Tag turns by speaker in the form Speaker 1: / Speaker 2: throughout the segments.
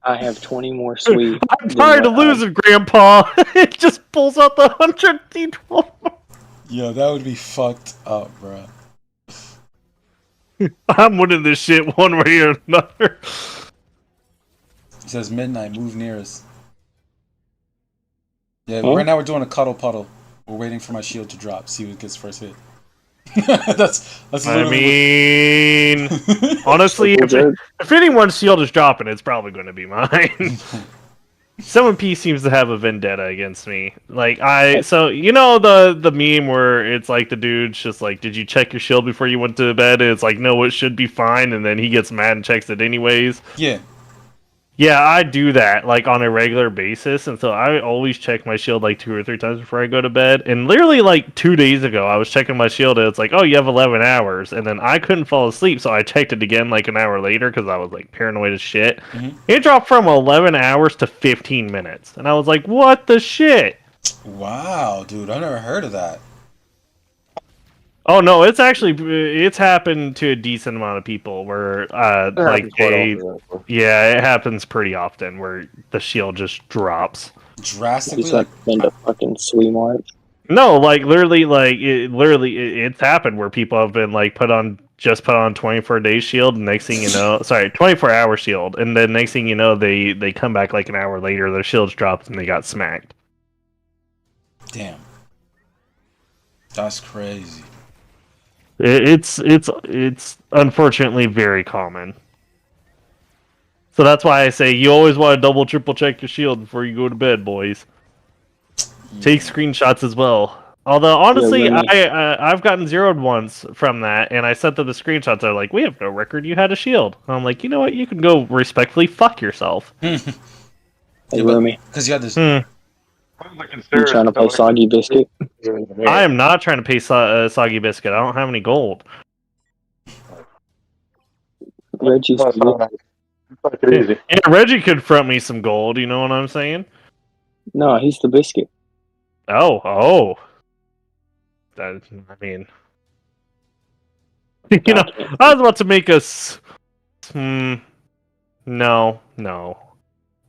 Speaker 1: I have 20 more sweet
Speaker 2: I'm
Speaker 1: than
Speaker 2: tired
Speaker 1: what
Speaker 2: of losing, Grandpa. It just pulls out the 100
Speaker 3: Yo, that would be fucked up, bro.
Speaker 2: I'm winning this shit one way or another.
Speaker 3: It says midnight, move near us. Yeah,
Speaker 1: Huh?
Speaker 3: right now we're doing a cuddle puddle. We're waiting for my shield to drop, see who gets first hit. that's
Speaker 2: I
Speaker 3: literally what.
Speaker 2: mean, honestly,
Speaker 1: Circle jerk.
Speaker 2: if anyone's shield is dropping, it's probably going to be mine. 7P seems to have a vendetta against me. Like so you know the meme where it's like the dude's just like, "Did you check your shield before you went to bed?" And it's like, "No, it should be fine," and then he gets mad and checks it anyways.
Speaker 3: Yeah.
Speaker 2: Yeah, I do that like on a regular basis, and so I always check my shield like 2 or 3 times before I go to bed. And literally like 2 days ago, I was checking my shield, and it's like, "Oh, you have 11 hours," and then I couldn't fall asleep, so I checked it again like an hour later because I was like paranoid as shit.
Speaker 3: Hmm.
Speaker 2: It dropped from 11 hours to 15 minutes, and I was like, "What the shit?"
Speaker 3: Wow, dude, I never heard of that.
Speaker 2: Oh no, it's happened to a decent amount of people where
Speaker 4: That
Speaker 2: like
Speaker 4: happens quite often.
Speaker 2: yeah, it happens pretty often where the shield just drops.
Speaker 3: Drastically,
Speaker 1: He's
Speaker 3: like,
Speaker 1: like been to fucking sweet march.
Speaker 2: No, like it's happened where people have been like put on 24 day shield, and next thing you know, sorry, 24 hour shield, and then next thing you know, they come back like an hour later, their shields dropped and they got smacked.
Speaker 3: damn, that's crazy.
Speaker 2: It's unfortunately very common. So that's why I say you always want to double triple check your shield before you go to bed, boys. Take
Speaker 3: Yeah.
Speaker 2: screenshots as well. Although
Speaker 1: Yeah,
Speaker 2: honestly,
Speaker 1: Remy.
Speaker 2: I've gotten zeroed once from that, and I sent them the screenshots. They're like, "We have no record. You had a shield." And I'm like, you know what? You can go respectfully fuck yourself.
Speaker 1: Hey,
Speaker 3: Yeah, but
Speaker 1: Remy.
Speaker 3: because you had this.
Speaker 2: Hmm.
Speaker 1: You trying to play Soggy Biscuit?
Speaker 2: I am not trying to pay soggy biscuit. I don't have any gold.
Speaker 1: Reggie's
Speaker 4: Easy.
Speaker 2: Yeah, Reggie could front me some gold. You know what I'm saying?
Speaker 1: No, he's the biscuit.
Speaker 2: Oh. That, I mean, you
Speaker 1: No, I
Speaker 2: know,
Speaker 1: can't.
Speaker 2: I was about to make us. No.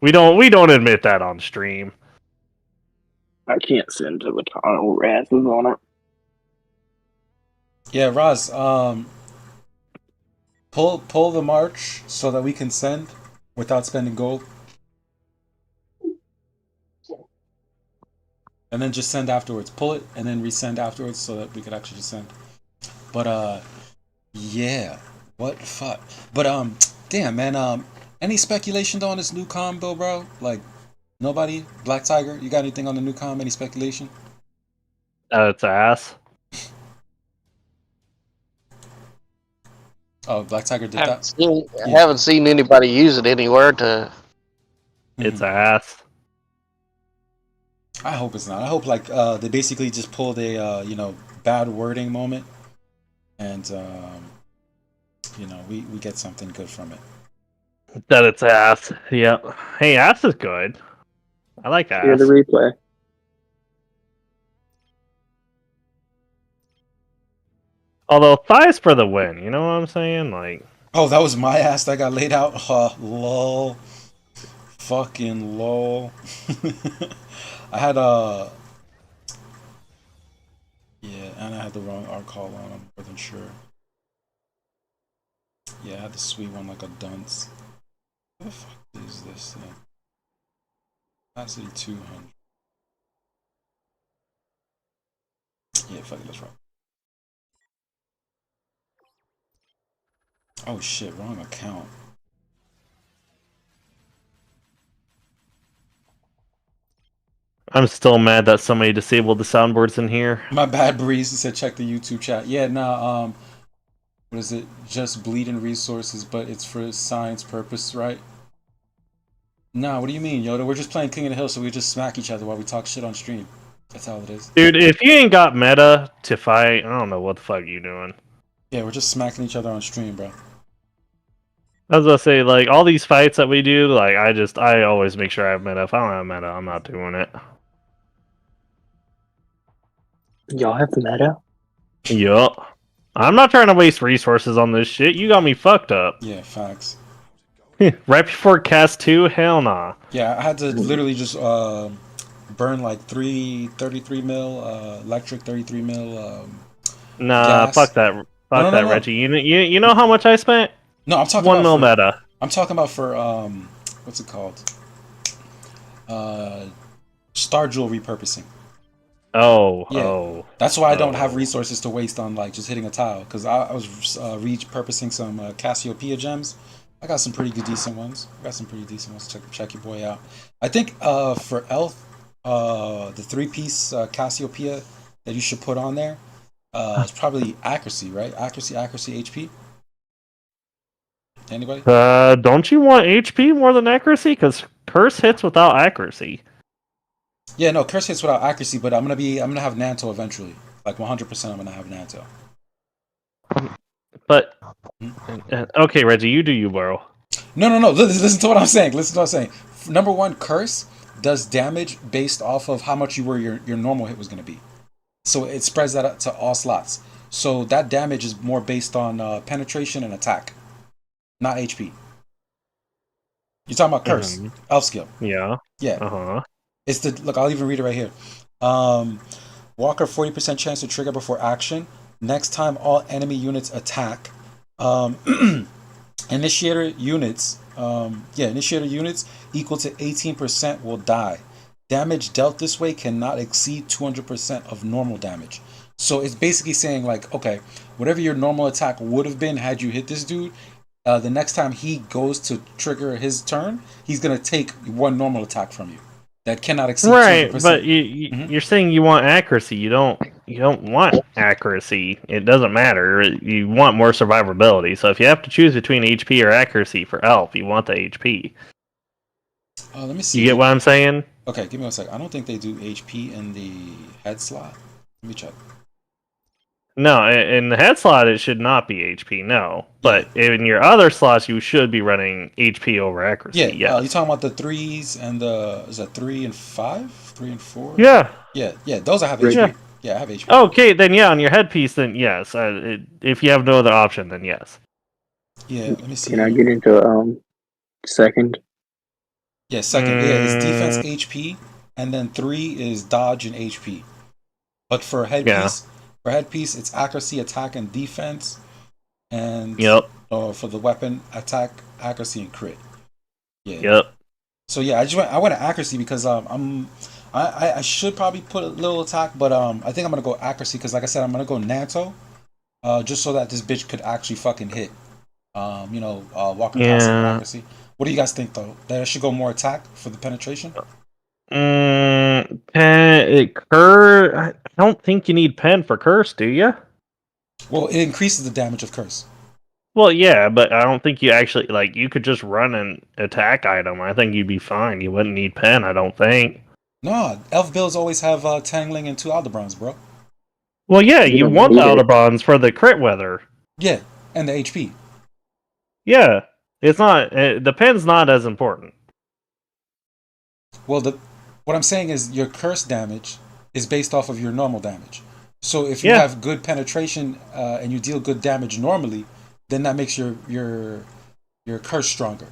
Speaker 2: We don't admit that on stream.
Speaker 1: I can't send to the tunnel rasses on it.
Speaker 3: Yeah, Roz. Pull the march so that we can send without spending gold, and then just send afterwards. Pull it and then resend afterwards so that we could actually just send. But yeah. What fuck? But damn man. Any speculation though on this new combo, bro? Like nobody. Black Tiger. You got anything on the new com? Any speculation?
Speaker 2: It's ass.
Speaker 3: Oh, Black Tiger did
Speaker 4: Haven't
Speaker 3: that.
Speaker 4: seen,
Speaker 3: Yeah.
Speaker 4: haven't seen anybody use it anywhere to.
Speaker 2: It's
Speaker 3: Mhm.
Speaker 2: ass.
Speaker 3: I hope it's not. I hope like they basically just pulled a bad wording moment, and we get something good from it.
Speaker 2: That it's ass. Yep. Hey, ass is good. I like
Speaker 1: Hear the
Speaker 2: ass.
Speaker 1: replay.
Speaker 2: Although thighs for the win. You know what I'm saying? Like,
Speaker 3: Oh, that was my ass that got laid out. Lol. Fucking lol. I had yeah, and I had the wrong art call on. I'm more than sure. Yeah, I had the sweet one like a dunce. What the fuck is this thing? Capacity 200. Yeah, fuck it, let's rock. Oh shit, wrong account.
Speaker 2: I'm still mad that somebody disabled the soundboards in here.
Speaker 3: My bad, Breeze. He said check the YouTube chat. Yeah, nah, what is it? Just bleeding resources, but it's for science purpose, right? Nah, what do you mean, Yoda? We're just playing King of the Hill, so we just smack each other while we talk shit on stream. That's all it is.
Speaker 2: Dude, if you ain't got meta to fight, I don't know what the fuck you doing.
Speaker 3: Yeah, we're just smacking each other on stream, bro.
Speaker 2: I was gonna say, like, all these fights that we do, like, I always make sure I have meta. If I don't have meta, I'm not doing it.
Speaker 1: Y'all have meta?
Speaker 2: Yup. I'm not trying to waste resources on this shit. You got me fucked up.
Speaker 3: Yeah, facts.
Speaker 2: Right before cast 2? Hell nah.
Speaker 3: Yeah, I had to literally just burn like 33 mil electric, 33 mil
Speaker 2: Nah,
Speaker 3: gas.
Speaker 2: fuck that.
Speaker 3: No,
Speaker 2: Fuck
Speaker 3: no, no,
Speaker 2: that,
Speaker 3: no.
Speaker 2: Reggie. You know how much I spent?
Speaker 3: No, I'm talking
Speaker 2: 1
Speaker 3: about
Speaker 2: mil
Speaker 3: for.
Speaker 2: meta.
Speaker 3: I'm talking about for what's it called? Uh, Star Jewel repurposing.
Speaker 2: Oh,
Speaker 3: Yeah,
Speaker 2: oh,
Speaker 3: that's why I don't have
Speaker 2: oh.
Speaker 3: resources to waste on like just hitting a tile because I was repurposing some Cassiopeia gems. I got some pretty good decent ones. I got some pretty decent ones. Check your boy out. I think for Elf, the three-piece Cassiopeia that you should put on there is probably accuracy, right? Accuracy, HP. Anybody?
Speaker 2: Don't you want HP more than accuracy? Because curse hits without accuracy.
Speaker 3: Yeah, no, curse hits without accuracy, but I'm gonna have Nanto eventually. Like 100%, I'm gonna have Nanto.
Speaker 2: But
Speaker 3: Hmm?
Speaker 2: okay, Reggie, you do you, bro.
Speaker 3: No, no, no. Listen to what I'm saying. Listen to what I'm saying. Number one, curse does damage based off of how much your normal hit was gonna be. So it spreads that out to all slots. So that damage is more based on penetration and attack, not HP. You're talking about curse,
Speaker 2: Hmm.
Speaker 3: elf skill.
Speaker 2: Yeah.
Speaker 3: Yeah,
Speaker 2: Uh huh.
Speaker 3: it's the look. I'll even read it right here. Um, Walker 40% chance to trigger before action. Next time all enemy units attack. Um, initiator units equal to 18% will die. Damage dealt this way cannot exceed 200% of normal damage. So it's basically saying like, okay, whatever your normal attack would have been had you hit this dude, the next time he goes to trigger his turn, he's gonna take one normal attack from you that cannot exceed
Speaker 2: Right,
Speaker 3: 200%.
Speaker 2: but
Speaker 3: Mm-hmm.
Speaker 2: you're saying you want accuracy. You don't want accuracy. It doesn't matter. You want more survivability. So if you have to choose between HP or accuracy for Elf, you want the HP.
Speaker 3: Let me see.
Speaker 2: You get what I'm saying?
Speaker 3: Okay, give me one sec. I don't think they do HP in the head slot. Let me check.
Speaker 2: No, in the head slot it should not be HP. No,
Speaker 3: Yeah.
Speaker 2: but in your other slots you should be running HP over accuracy.
Speaker 3: Yeah, you
Speaker 2: Yes.
Speaker 3: talking about the threes and the is that 3 and 5, 3 and 4?
Speaker 2: Yeah.
Speaker 3: Yeah, those I have
Speaker 1: Right.
Speaker 2: Yeah.
Speaker 3: HP. Yeah, I have HP.
Speaker 2: Okay, then yeah, on your headpiece, then yes. If you have no other option, then yes.
Speaker 3: Yeah, let me see
Speaker 1: Can I
Speaker 3: here.
Speaker 1: get into second?
Speaker 3: Yeah, second. Yeah, it's defense HP, and then 3 is dodge and HP. But
Speaker 2: Yeah.
Speaker 3: for headpiece, it's accuracy, attack, and defense, and
Speaker 2: Yep.
Speaker 3: for the weapon, attack, accuracy, and crit. Yeah.
Speaker 2: Yep.
Speaker 3: So yeah, I went to accuracy because I should probably put a little attack, but I think I'm gonna go accuracy because like I said, I'm gonna go Nanto, just so that this bitch could actually fucking hit. Walker passive
Speaker 2: Yeah.
Speaker 3: accuracy. What do you guys think though? That I should go more attack for the penetration?
Speaker 2: I don't think you need pen for curse, do you?
Speaker 3: Well, it increases the damage of curse.
Speaker 2: Well, yeah, but I don't think you actually like. You could just run an attack item. I think you'd be fine. You wouldn't need pen. I don't think.
Speaker 3: No, elf builds always have tangling and 2 Aldebrons, bro.
Speaker 2: Well, yeah,
Speaker 1: You
Speaker 2: you
Speaker 1: don't
Speaker 2: want the
Speaker 1: need it.
Speaker 2: Autobahns for the crit weather.
Speaker 3: Yeah, and the HP.
Speaker 2: Yeah, it's not. The pen's not as important.
Speaker 3: Well, what I'm saying is your curse damage is based off of your normal damage. So if you
Speaker 2: Yeah.
Speaker 3: have good penetration and you deal good damage normally, then that makes your curse stronger.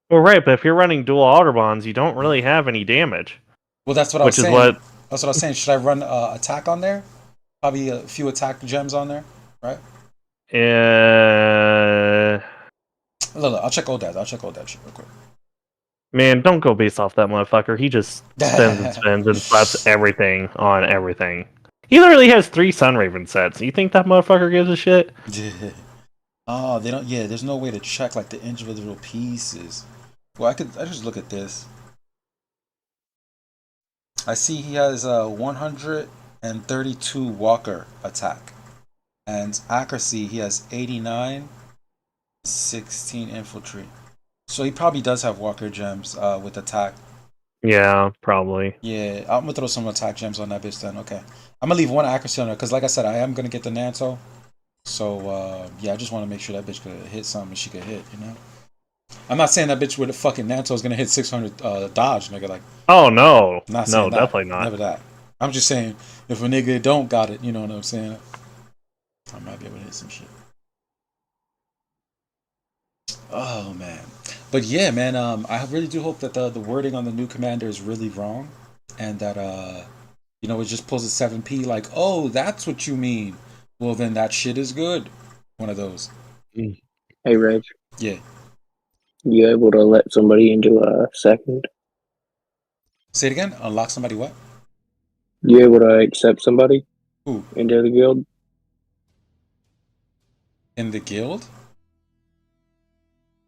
Speaker 2: Well, right, but if you're running dual Autobahns, you don't really have any damage,
Speaker 3: Well, that's what I was
Speaker 2: which is
Speaker 3: saying.
Speaker 2: what.
Speaker 3: That's what I was saying. Should I run attack on there? Probably a few attack gems on there, right?
Speaker 2: Uh,
Speaker 3: Look, I'll check all that. I'll check all that shit real quick.
Speaker 2: man, don't go based off that motherfucker. He just spends and slaps everything on everything. He literally has 3 Sunraven sets. You think that motherfucker gives a shit?
Speaker 3: Oh, they don't. Yeah, there's no way to check like the individual pieces. Well, I just look at this. I see he has 132 Walker attack, and accuracy he has 89, 16 infantry. So he probably does have Walker gems with attack.
Speaker 2: Yeah, probably.
Speaker 3: Yeah, I'm gonna throw some attack gems on that bitch then. Okay, I'm gonna leave one accuracy on there because, like I said, I am gonna get the Nanto. So yeah, I just want to make sure that bitch could hit something she could hit. You know, I'm not saying that bitch with a fucking Nanto is gonna hit 600 dodge, nigga. Like,
Speaker 2: Oh no,
Speaker 3: I'm not
Speaker 2: no,
Speaker 3: saying that.
Speaker 2: definitely not.
Speaker 3: Never that. I'm just saying if a nigga don't got it, you know what I'm saying? I might be able to hit some shit. Oh man. But yeah, man, I really do hope that the wording on the new commander is really wrong, and that it just pulls a 7P like, oh, that's what you mean. Well, then that shit is good. One of those.
Speaker 1: Hey, Reg,
Speaker 3: Yeah.
Speaker 1: you able to let somebody into a second?
Speaker 3: Say it again. Unlock somebody what?
Speaker 1: You able to accept somebody
Speaker 3: Who?
Speaker 1: into the guild?
Speaker 3: In the guild?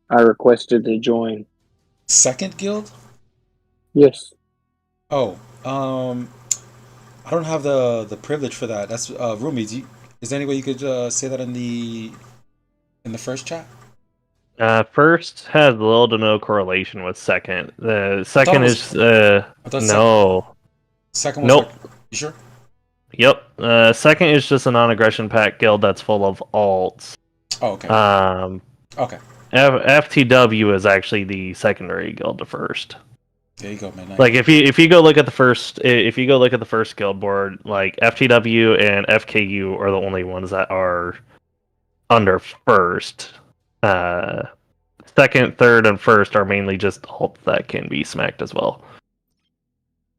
Speaker 1: I requested to join.
Speaker 3: Second guild?
Speaker 1: Yes.
Speaker 3: Oh, I don't have the privilege for that. That's Rumi. Is there any way you could say that in the first chat?
Speaker 2: First has little to no correlation with second. The
Speaker 3: I thought it
Speaker 2: second
Speaker 3: was.
Speaker 2: is
Speaker 3: I thought
Speaker 2: no.
Speaker 3: second was like.
Speaker 2: Nope.
Speaker 3: You sure?
Speaker 2: Yep. Second is just a non-aggression pact guild that's full of alts.
Speaker 3: Oh, okay. Okay.
Speaker 2: FTW is actually the secondary guild to first.
Speaker 3: There you go, man.
Speaker 2: Like if you go look at the first guild board, like FTW and FKU are the only ones that are under first. Second, third, and first are mainly just alts that can be smacked as well.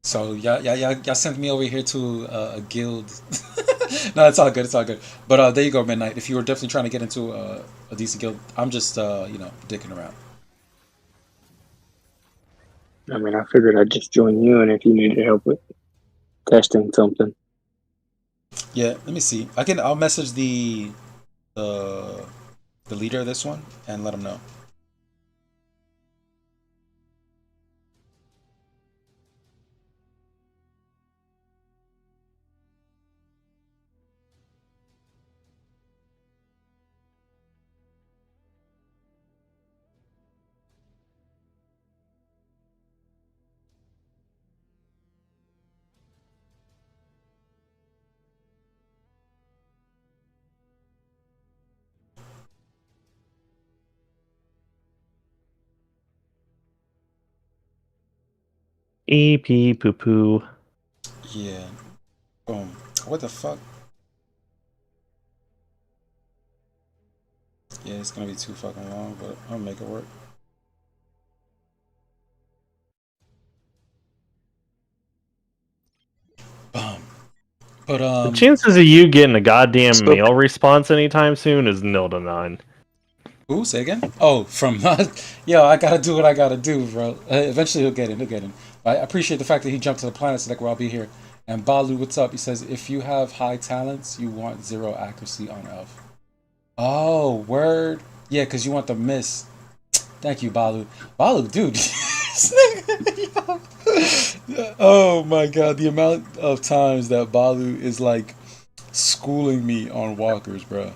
Speaker 3: So y'all sent me over here to a guild. No, it's all good. It's all good. But there you go, Midnight. If you were definitely trying to get into a decent guild, I'm just dicking around.
Speaker 1: I mean, I figured I'd just join you, and if you needed help with testing something.
Speaker 3: Yeah, let me see. I'll message the the leader of this one and let him know.
Speaker 2: EP poo poo.
Speaker 3: Yeah. Boom. What the fuck? Yeah, it's gonna be too fucking long, but I'll make it work. Boom. But
Speaker 2: The chances of you getting a goddamn
Speaker 4: So-
Speaker 2: mail response anytime soon is nil to none.
Speaker 3: Ooh, say again? Oh, from yo, I gotta do what I gotta do, bro. Eventually he'll get in. He'll get in. I appreciate the fact that he jumped to the planet so like where I'll be here. And Balu, what's up? He says if you have high talents, you want 0 accuracy on elf. Oh, word. Yeah, because you want the miss. Thank you, Balu. Balu, dude. Oh my god, the amount of times that Balu is like schooling me on walkers, bro.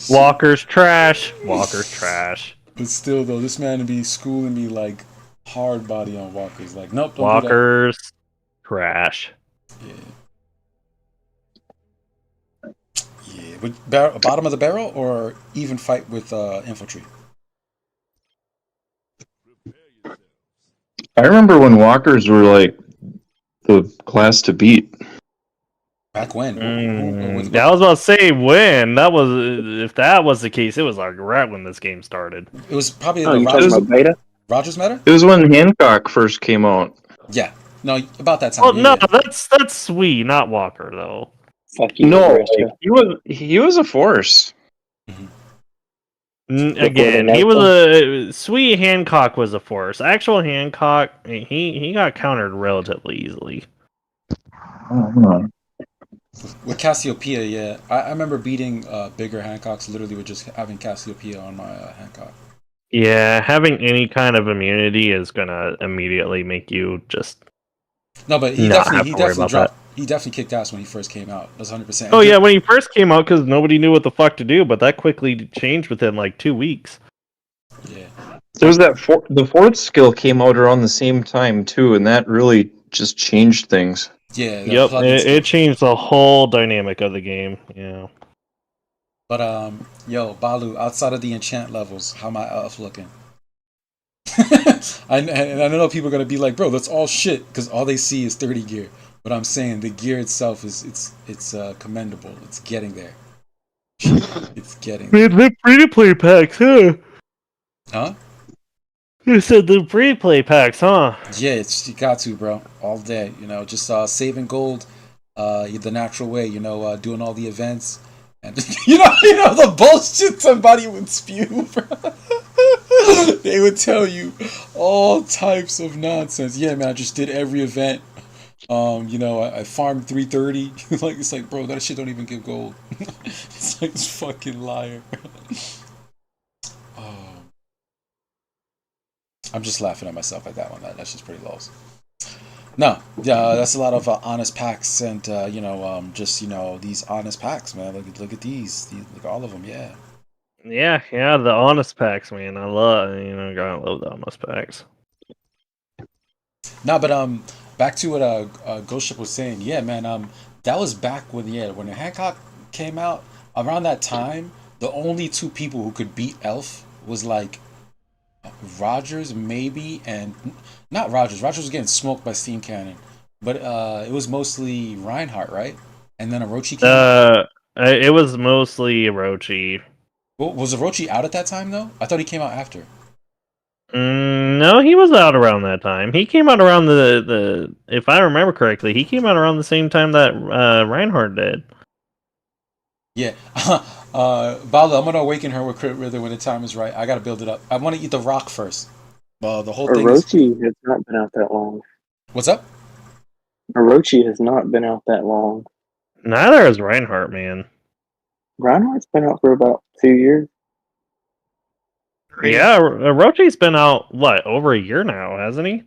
Speaker 2: Walker's trash. Walker's trash.
Speaker 3: But still, though, this man be schooling me like hard body on walkers. Like, nope, don't
Speaker 2: Walker's trash.
Speaker 3: do that. Yeah, yeah. But bottom of the barrel or even fight with infantry.
Speaker 5: I remember when walkers were like the class to beat.
Speaker 3: Back when?
Speaker 2: I was about to say when. That was if that was the case, it was like right when this game started.
Speaker 3: It was probably
Speaker 1: Oh,
Speaker 3: the
Speaker 1: you talking
Speaker 3: Rogers,
Speaker 1: about beta?
Speaker 3: Rogers meta.
Speaker 5: It was when Hancock first came out.
Speaker 3: Yeah, no, about that time.
Speaker 2: Oh no,
Speaker 3: yeah.
Speaker 2: that's Sweet, not Walker though.
Speaker 1: Fuck you,
Speaker 5: No,
Speaker 1: Nebraska.
Speaker 5: like, he was a force.
Speaker 2: Again, he was a Sweet. Hancock was a force. Actual Hancock, he got countered relatively easily.
Speaker 3: With Cassiopeia, yeah, I remember beating bigger Hancocks literally with just having Cassiopeia on my Hancock.
Speaker 2: Yeah, having any kind of immunity is gonna immediately make you just
Speaker 3: No, but he
Speaker 2: not have
Speaker 3: definitely
Speaker 2: to worry about
Speaker 3: dropped. He definitely kicked ass when he first came out. That's 100%.
Speaker 2: Oh yeah, when he first came out, because nobody knew what the fuck to do, but that quickly changed within like 2 weeks.
Speaker 3: Yeah.
Speaker 5: There was the fourth skill came out around the same time too, and that really just changed things.
Speaker 3: Yeah.
Speaker 2: Yep, it changed the whole dynamic of the game. Yeah.
Speaker 3: But yo, Balu, outside of the enchant levels, how my elf looking? I know people are gonna be like, bro, that's all shit, because all they see is 30 gear. But I'm saying the gear itself it's commendable. It's getting there. It's getting there.
Speaker 2: Man, they're free to play packs, huh?
Speaker 3: Huh?
Speaker 2: You said the free play packs, huh?
Speaker 3: Yeah, you got to, bro, all day. Just saving gold, the natural way. Doing all the events, and the bullshit somebody would spew, bro. They would tell you all types of nonsense. Yeah, man, I just did every event. I farmed 330. It's like, bro, that shit don't even give gold. It's like this fucking liar. I'm just laughing at myself at that one. That's just pretty lost. No, yeah, that's a lot of honest packs, and just these honest packs, man. Look at look at all of them. Yeah.
Speaker 2: Yeah, the honest packs, man. I love, gotta love the honest packs.
Speaker 3: No, but back to what Ghost Ship was saying. Yeah, man. That was back when Hancock came out. Around that time, the only two people who could beat Elf was like Rogers, maybe, and not Rogers. Rogers was getting smoked by Steam Cannon, but it was mostly Reinhardt, right? And then Orochi came out.
Speaker 2: It was mostly Orochi.
Speaker 3: Well, was Orochi out at that time though? I thought he came out after.
Speaker 2: No, he was out around that time. He came out around the if I remember correctly, he came out around the same time that Reinhardt did.
Speaker 3: Yeah. Bala, I'm gonna awaken her with Crit Wither when the time is right. I gotta build it up. I want to eat the rock first. The whole thing is.
Speaker 1: Orochi has not been out that long.
Speaker 3: What's up?
Speaker 1: Orochi has not been out that long.
Speaker 2: Neither is Reinhardt, man.
Speaker 1: Reinhardt's been out for about 2 years.
Speaker 2: Yeah, Orochi's been out over a year now, hasn't he?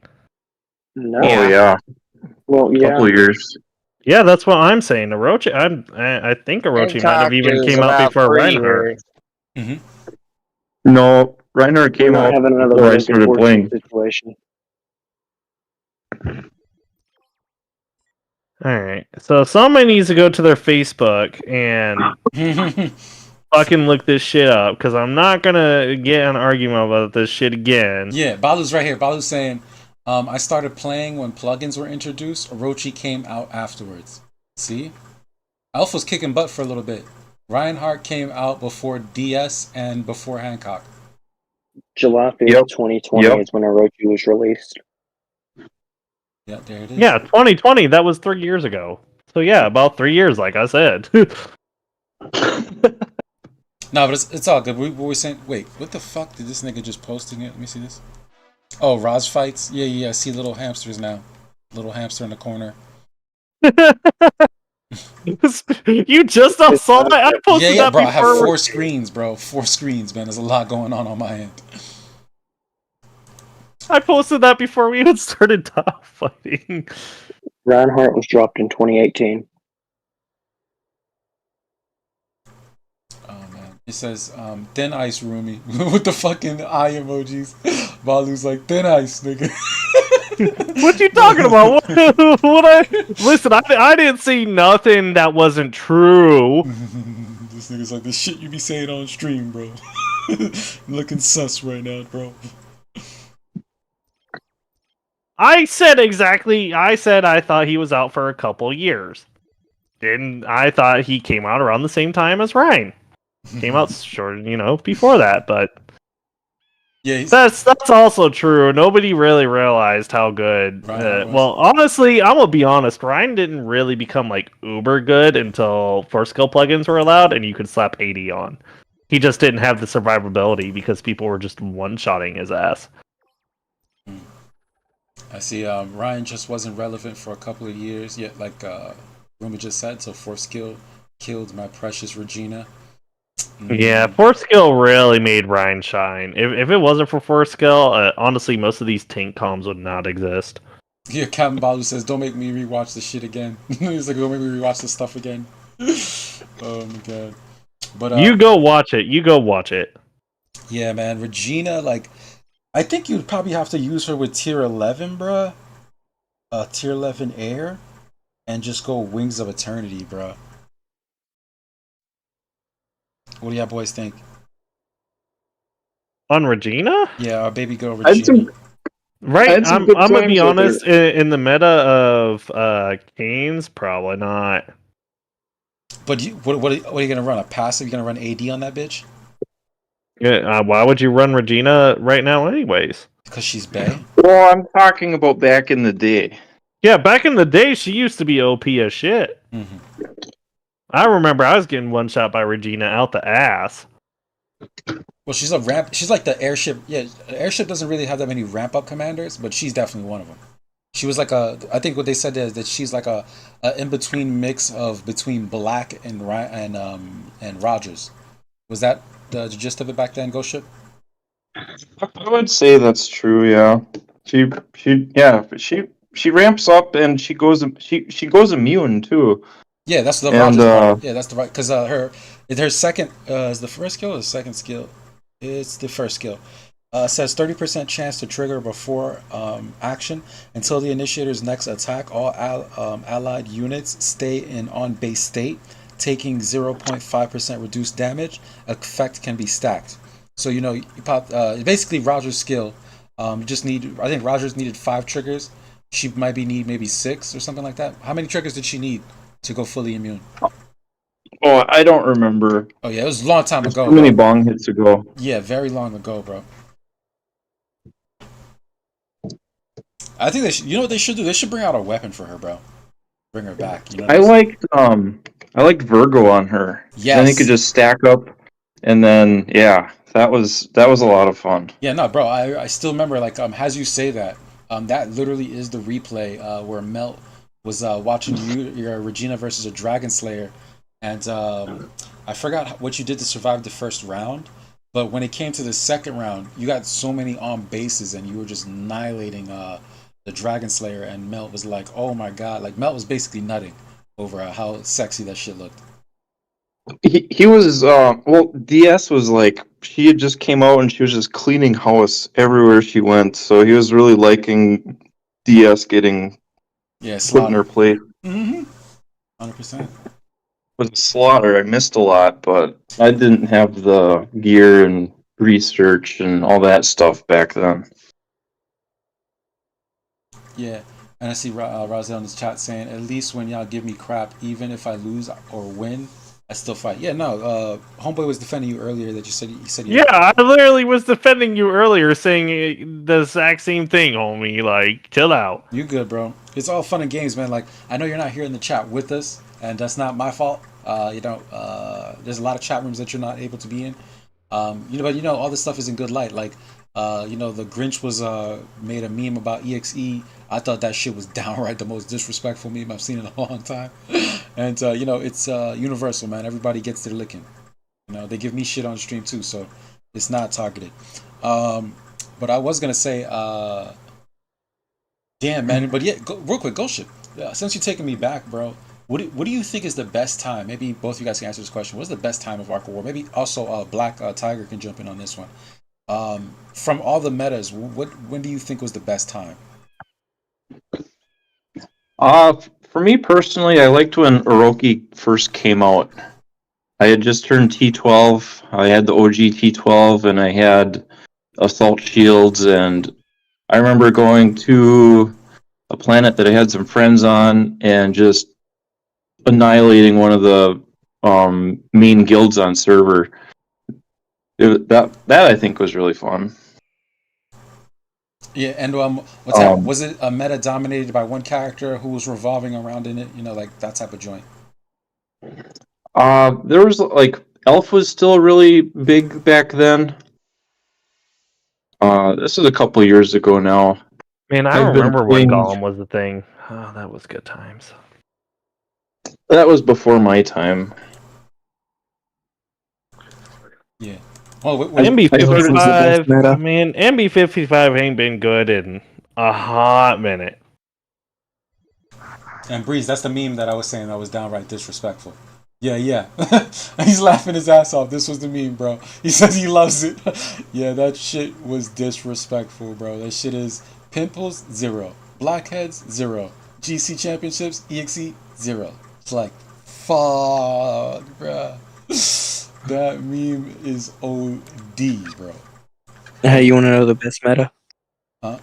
Speaker 1: No.
Speaker 5: Oh yeah,
Speaker 1: Well, yeah.
Speaker 5: couple years.
Speaker 2: Yeah, that's what I'm saying. Orochi, I think Orochi might have even came out before Reinhardt.
Speaker 5: No, Reinhardt
Speaker 1: We're
Speaker 5: came
Speaker 1: not
Speaker 5: out
Speaker 1: having another
Speaker 5: before I
Speaker 1: Lincoln
Speaker 5: started
Speaker 1: Fortune
Speaker 5: playing.
Speaker 1: situation.
Speaker 2: Alright, so somebody needs to go to their Facebook and fucking look this shit up, because I'm not gonna get an argument about this shit again.
Speaker 3: Yeah, Balu's right here. Balu's saying, I started playing when plugins were introduced. Orochi came out afterwards. See? Elf was kicking butt for a little bit. Reinhardt came out before DS and before Hancock.
Speaker 1: July 5th, 2020 is when Orochi was released.
Speaker 3: Yeah, there it is.
Speaker 2: Yeah, 2020, that was 3 years ago. So yeah, about 3 years, like I said.
Speaker 3: No, but it's all good. We were saying, wait, what the fuck did this nigga just posting it? Let me see this. Oh, Roz fights? Yeah, I see little hamsters now. Little hamster in the corner.
Speaker 2: You just saw that? I posted that
Speaker 3: bro.
Speaker 2: before.
Speaker 3: I have 4 screens, bro. 4 screens, man. There's a lot going on my end.
Speaker 2: I posted that before we even started top fighting.
Speaker 1: Reinhardt was dropped in 2018.
Speaker 3: It says, thin ice Rumi with the fucking eye emojis. Balu's like, thin ice, nigga.
Speaker 2: What you talking about? Listen, I didn't see nothing that wasn't true.
Speaker 3: This nigga's like, the shit you be saying on stream, bro. Looking sus right now, bro.
Speaker 2: I said I thought he was out for a couple years. I thought he came out around the same time as Ryan. Came out short, before that, but
Speaker 3: yeah,
Speaker 2: that's also true. Nobody really realized how good. Well, honestly, I'm gonna be honest. Ryan didn't really become like uber good until force skill plugins were allowed, and you could slap 80 on. He just didn't have the survivability because people were just one-shotting his ass.
Speaker 3: I see. Ryan just wasn't relevant for a couple of years yet, like Rumi just said. So force skill killed my precious Regina.
Speaker 2: Yeah, force skill really made Ryan shine. If it wasn't for force skill, honestly, most of these tank comms would not exist.
Speaker 3: Yeah, Captain Balu says, "Don't make me rewatch this shit again." He's like, "Don't make me rewatch this stuff again." Oh my god! But
Speaker 2: you go watch it. You go watch it.
Speaker 3: Yeah, man, Regina. Like, I think you'd probably have to use her with tier 11, bruh. Tier 11 air, and just go Wings of Eternity, bruh. What do y'all boys think?
Speaker 2: On Regina?
Speaker 3: Yeah, our baby girl Regina.
Speaker 2: Right, I'm gonna be honest. In the meta of Kane's, probably not.
Speaker 3: But what are you gonna run? A passive? You gonna run AD on that bitch?
Speaker 2: Yeah. Why would you run Regina right now, anyways?
Speaker 3: Because she's Bay?
Speaker 5: Well, I'm talking about back in the day.
Speaker 2: Yeah, back in the day, she used to be OP as shit.
Speaker 3: Mm-hmm.
Speaker 2: I remember I was getting one shot by Regina out the ass.
Speaker 3: Well, she's a ramp. She's like the airship. Yeah, the airship doesn't really have that many ramp up commanders, but she's definitely one of them. She was like a. I think what they said is that she's like a in between mix of between Black and Rogers. Was that the gist of it back then, Ghost Ship?
Speaker 5: I would say that's true. Yeah, she ramps up and she goes immune too.
Speaker 3: Yeah, that's the
Speaker 5: And
Speaker 3: Rogers part. Yeah, that's the right because her second is the first skill or the second skill. It's the first skill. Says 30% chance to trigger before action until the initiator's next attack. All allied units stay in on base state, taking 0.5% reduced damage. Effect can be stacked. So you pop basically Roger's skill. You just need. I think Rogers needed 5 triggers. She might need maybe 6 or something like that. How many triggers did she need to go fully immune?
Speaker 5: oh, I don't remember.
Speaker 3: Oh yeah, it was a long time
Speaker 5: There's
Speaker 3: ago,
Speaker 5: too many
Speaker 3: bro.
Speaker 5: bong hits ago.
Speaker 3: Yeah, very long ago, bro. I think you know what they should do? They should bring out a weapon for her, bro. Bring her back. You know what
Speaker 5: I liked Virgo on her. Then he could
Speaker 3: Yes.
Speaker 5: just stack up, and then yeah, that was a lot of fun.
Speaker 3: Yeah, no, bro. I still remember like as you say that that literally is the replay where Melt was watching your Regina versus a Dragon Slayer, and I forgot what you did to survive the first round. But when it came to the second round, you got so many on bases, and you were just annihilating the Dragon Slayer. And Melt was like, "Oh my god!" Like Melt was basically nutting over how sexy that shit looked.
Speaker 5: He was well, DS was like she had just came out and she was just cleaning house everywhere she went. So he was really liking DS getting
Speaker 3: Yeah,
Speaker 5: put in her
Speaker 3: slaughter.
Speaker 5: place.
Speaker 3: 100%.
Speaker 5: Was a slaughter. I missed a lot, but I didn't have the gear and research and all that stuff back then.
Speaker 3: Yeah, and I see Razel in the chat saying, "At least when y'all give me crap, even if I lose or win, I still fight." Yeah, no. Homeboy was defending you earlier. That you said
Speaker 2: Yeah, I literally was defending you earlier, saying the exact same thing, homie. Like, chill out.
Speaker 3: You good, bro? It's all fun and games, man. Like I know you're not here in the chat with us, and that's not my fault. There's a lot of chat rooms that you're not able to be in. But all this stuff is in good light. Like, the Grinch was made a meme about EXE. I thought that shit was downright the most disrespectful meme I've seen in a long time. And it's universal, man. Everybody gets their licking. They give me shit on stream too, so it's not targeted. But I was gonna say, damn, man. But yeah, real quick, Ghost Ship. Since you're taking me back, bro, what do you think is the best time? Maybe both of you guys can answer this question. What's the best time of Arc of War? Maybe also Black Tiger can jump in on this one. From all the metas, when do you think was the best time?
Speaker 5: For me personally, I liked when Orochi first came out. I had just turned T12. I had the OG T12, and I had assault shields, and I remember going to a planet that I had some friends on and just annihilating one of the main guilds on server. That I think was really fun.
Speaker 3: Yeah, and what's that? Was it a meta dominated by one character who was revolving around in it? Like that type of joint.
Speaker 5: There was like Elf was still really big back then. This is a couple years ago now.
Speaker 2: Man, I
Speaker 5: I've been
Speaker 2: remember when
Speaker 5: playing.
Speaker 2: Gollum was the thing. Oh, that was good times.
Speaker 5: That was before my time.
Speaker 3: Yeah. Oh,
Speaker 2: MB55,
Speaker 1: meta.
Speaker 2: man, MB55 ain't been good in a hot minute.
Speaker 3: And Breeze, that's the meme that I was saying that was downright disrespectful. Yeah. He's laughing his ass off. This was the meme, bro. He says he loves it. Yeah, that shit was disrespectful, bro. That shit is pimples, 0. Blackheads, 0. GC championships, EXE, 0. It's like, fuck, bro. That meme is OD, bro.
Speaker 1: Hey, you want to know the best meta?
Speaker 3: Huh?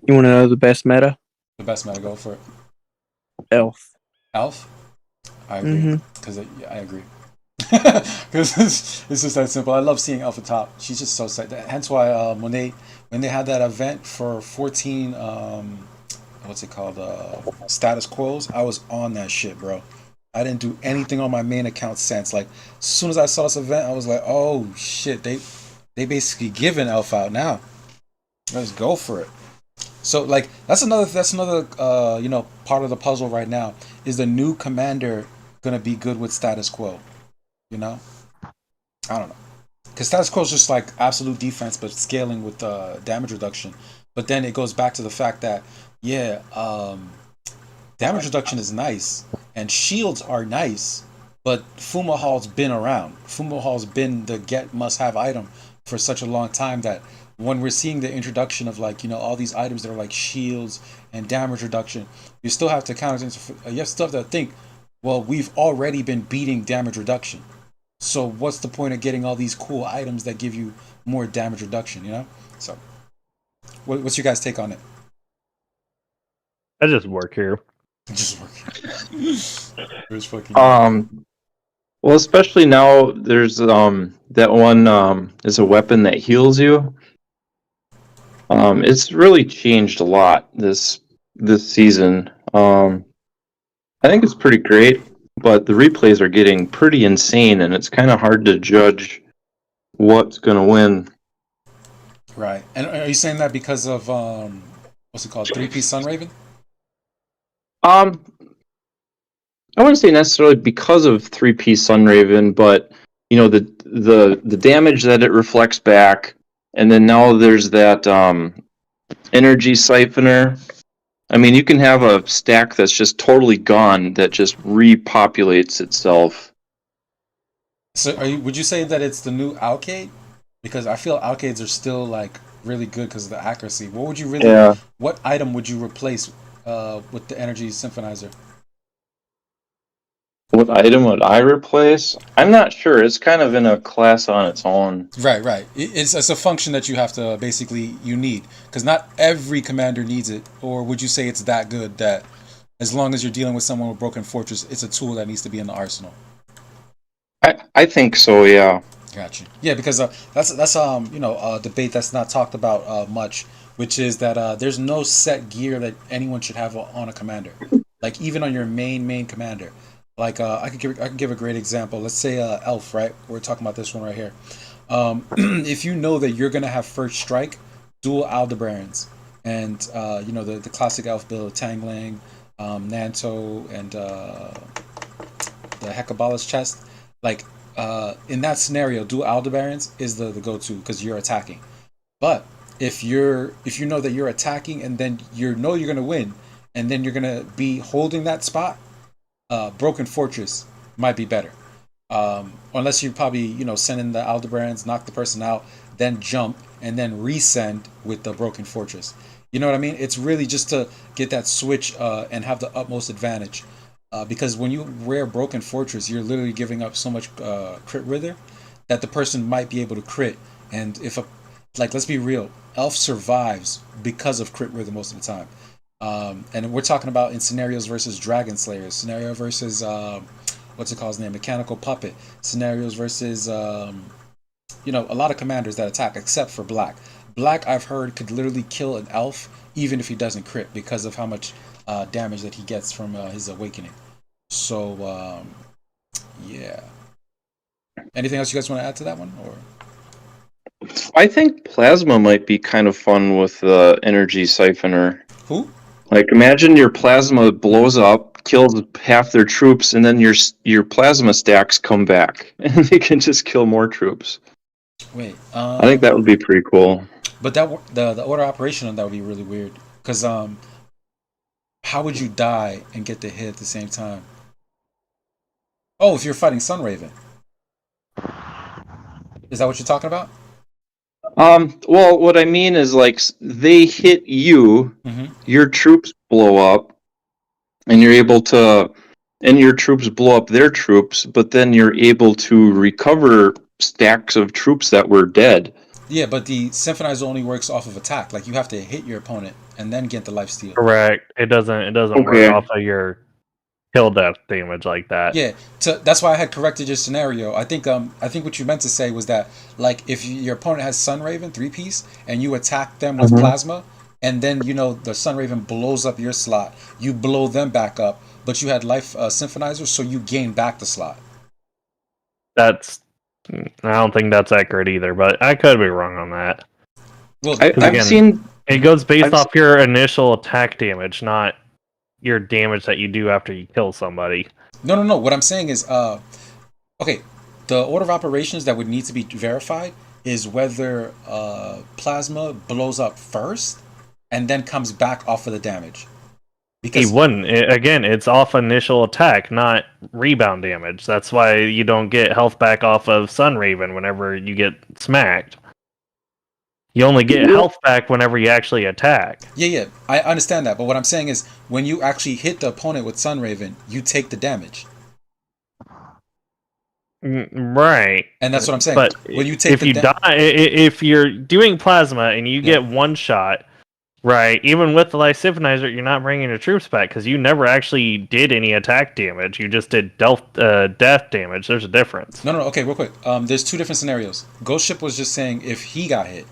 Speaker 1: You want to know the best meta?
Speaker 3: The best meta, go for it.
Speaker 1: Elf.
Speaker 3: Elf? I agree. Because I agree. Because it's just that simple. I love seeing Alpha Top. She's just so sick. Hence why when they had that event for 14 what's it called, status quos, I was on that shit, bro. I didn't do anything on my main account since. Like, as soon as I saw this event, I was like, oh shit, they basically giving Alpha out now. Let's go for it. So like that's another part of the puzzle right now. Is the new commander gonna be good with status quo? You know, I don't know. Because status quo is just like absolute defense, but scaling with damage reduction. But then it goes back to the fact that yeah, damage reduction is nice and shields are nice, but Fuma Hall's been around. Fuma Hall's been the get must have item for such a long time that when we're seeing the introduction of like all these items that are like shields and damage reduction, you still have to counter. You still have to think. Well, we've already been beating damage reduction. So what's the point of getting all these cool items that give you more damage reduction? So what's your guys' take on it?
Speaker 2: I just work here.
Speaker 3: Just working. There's fucking.
Speaker 5: Well, especially now, there's that one is a weapon that heals you. It's really changed a lot this season. I think it's pretty great, but the replays are getting pretty insane, and it's kind of hard to judge what's going to win.
Speaker 3: Right, and are you saying that because of what's it called, 3-piece Sunraven?
Speaker 5: I wouldn't say necessarily because of 3-piece Sunraven, but the damage that it reflects back, and then now there's that energy siphoner. I mean, you can have a stack that's just totally gone that just repopulates itself.
Speaker 3: So would you say that it's the new Alcade? Because I feel Alcades are still like really good because of the accuracy. What would you really?
Speaker 5: Yeah.
Speaker 3: What item would you replace with the energy symphonizer?
Speaker 5: What item would I replace? I'm not sure. It's kind of in a class on its own.
Speaker 3: Right. It's a function that you have to basically you need because not every commander needs it. Or would you say it's that good that as long as you're dealing with someone with Broken Fortress, it's a tool that needs to be in the arsenal?
Speaker 5: I think so. Yeah.
Speaker 3: Gotcha. Yeah, because that's a debate that's not talked about much, which is that there's no set gear that anyone should have on a commander, like even on your main commander. Like I could give a great example. Let's say Elf, right? We're talking about this one right here. If you know that you're gonna have first strike, dual Aldebarans, and the classic Elf build, Tangling, Nanto, and the Hecabalus chest, like in that scenario, dual Aldebarans is the go-to because you're attacking. But if you know that you're attacking and then you're gonna win, and then you're gonna be holding that spot, Broken Fortress might be better. Unless you probably send in the Aldebrands, knock the person out, then jump and then resend with the Broken Fortress. You know what I mean? It's really just to get that switch and have the utmost advantage. Because when you wear Broken Fortress, you're literally giving up so much crit wither that the person might be able to crit. And let's be real, Elf survives because of crit wither most of the time. And we're talking about in scenarios versus Dragon Slayers, scenario versus what's it called his name, Mechanical Puppet, scenarios versus a lot of commanders that attack except for Black. Black, I've heard, could literally kill an elf even if he doesn't crit because of how much damage that he gets from his awakening. So yeah. Anything else you guys want to add to that one, or?
Speaker 5: I think Plasma might be kind of fun with the energy siphoner.
Speaker 3: Who?
Speaker 5: Like, imagine your Plasma blows up, kills half their troops, and then your Plasma stacks come back, and they can just kill more troops.
Speaker 3: Wait.
Speaker 5: I think that would be pretty cool.
Speaker 3: But that the order of operation on that would be really weird because how would you die and get the hit at the same time? Oh, if you're fighting Sunraven. Is that what you're talking about?
Speaker 5: Well, what I mean is, like, they hit you, your troops blow up, and your troops blow up their troops, but then you're able to recover stacks of troops that were dead.
Speaker 3: Yeah, but the Symphonizer only works off of attack. Like, you have to hit your opponent and then get the lifesteal.
Speaker 2: Correct. It doesn't work off of your kill death damage like that.
Speaker 3: Yeah, that's why I had corrected your scenario. I think what you meant to say was that like if your opponent has Sunraven 3-piece and you attack them with
Speaker 5: Mhm.
Speaker 3: plasma, and then the Sunraven blows up your slot, you blow them back up, but you had life symphonizer, so you gain back the slot.
Speaker 2: That's I don't think that's accurate either, but I could be wrong on that.
Speaker 3: Well,
Speaker 5: I've
Speaker 2: again,
Speaker 5: seen
Speaker 2: It goes based
Speaker 5: I've
Speaker 2: off your initial attack damage, not your damage that you do after you kill somebody.
Speaker 3: no. What I'm saying is, okay, the order of operations that would need to be verified is whether plasma blows up first and then comes back off of the damage.
Speaker 2: He
Speaker 3: Because
Speaker 2: wouldn't. Again, it's off initial attack, not rebound damage. That's why you don't get health back off of Sunraven whenever you get smacked. You only get health back whenever you actually attack.
Speaker 3: yeah, I understand that. But what I'm saying is, when you actually hit the opponent with Sunraven, you take the damage,
Speaker 2: Right.
Speaker 3: and that's what I'm saying.
Speaker 2: But
Speaker 3: When you take
Speaker 2: if you die, if you're doing plasma and you get one shot, right, even with the life symphonizer, you're not bringing your troops back because you never actually did any attack damage. You just did death damage. There's a difference.
Speaker 3: No, okay, real quick. There's two different scenarios. Ghost Ship was just saying if he got hit.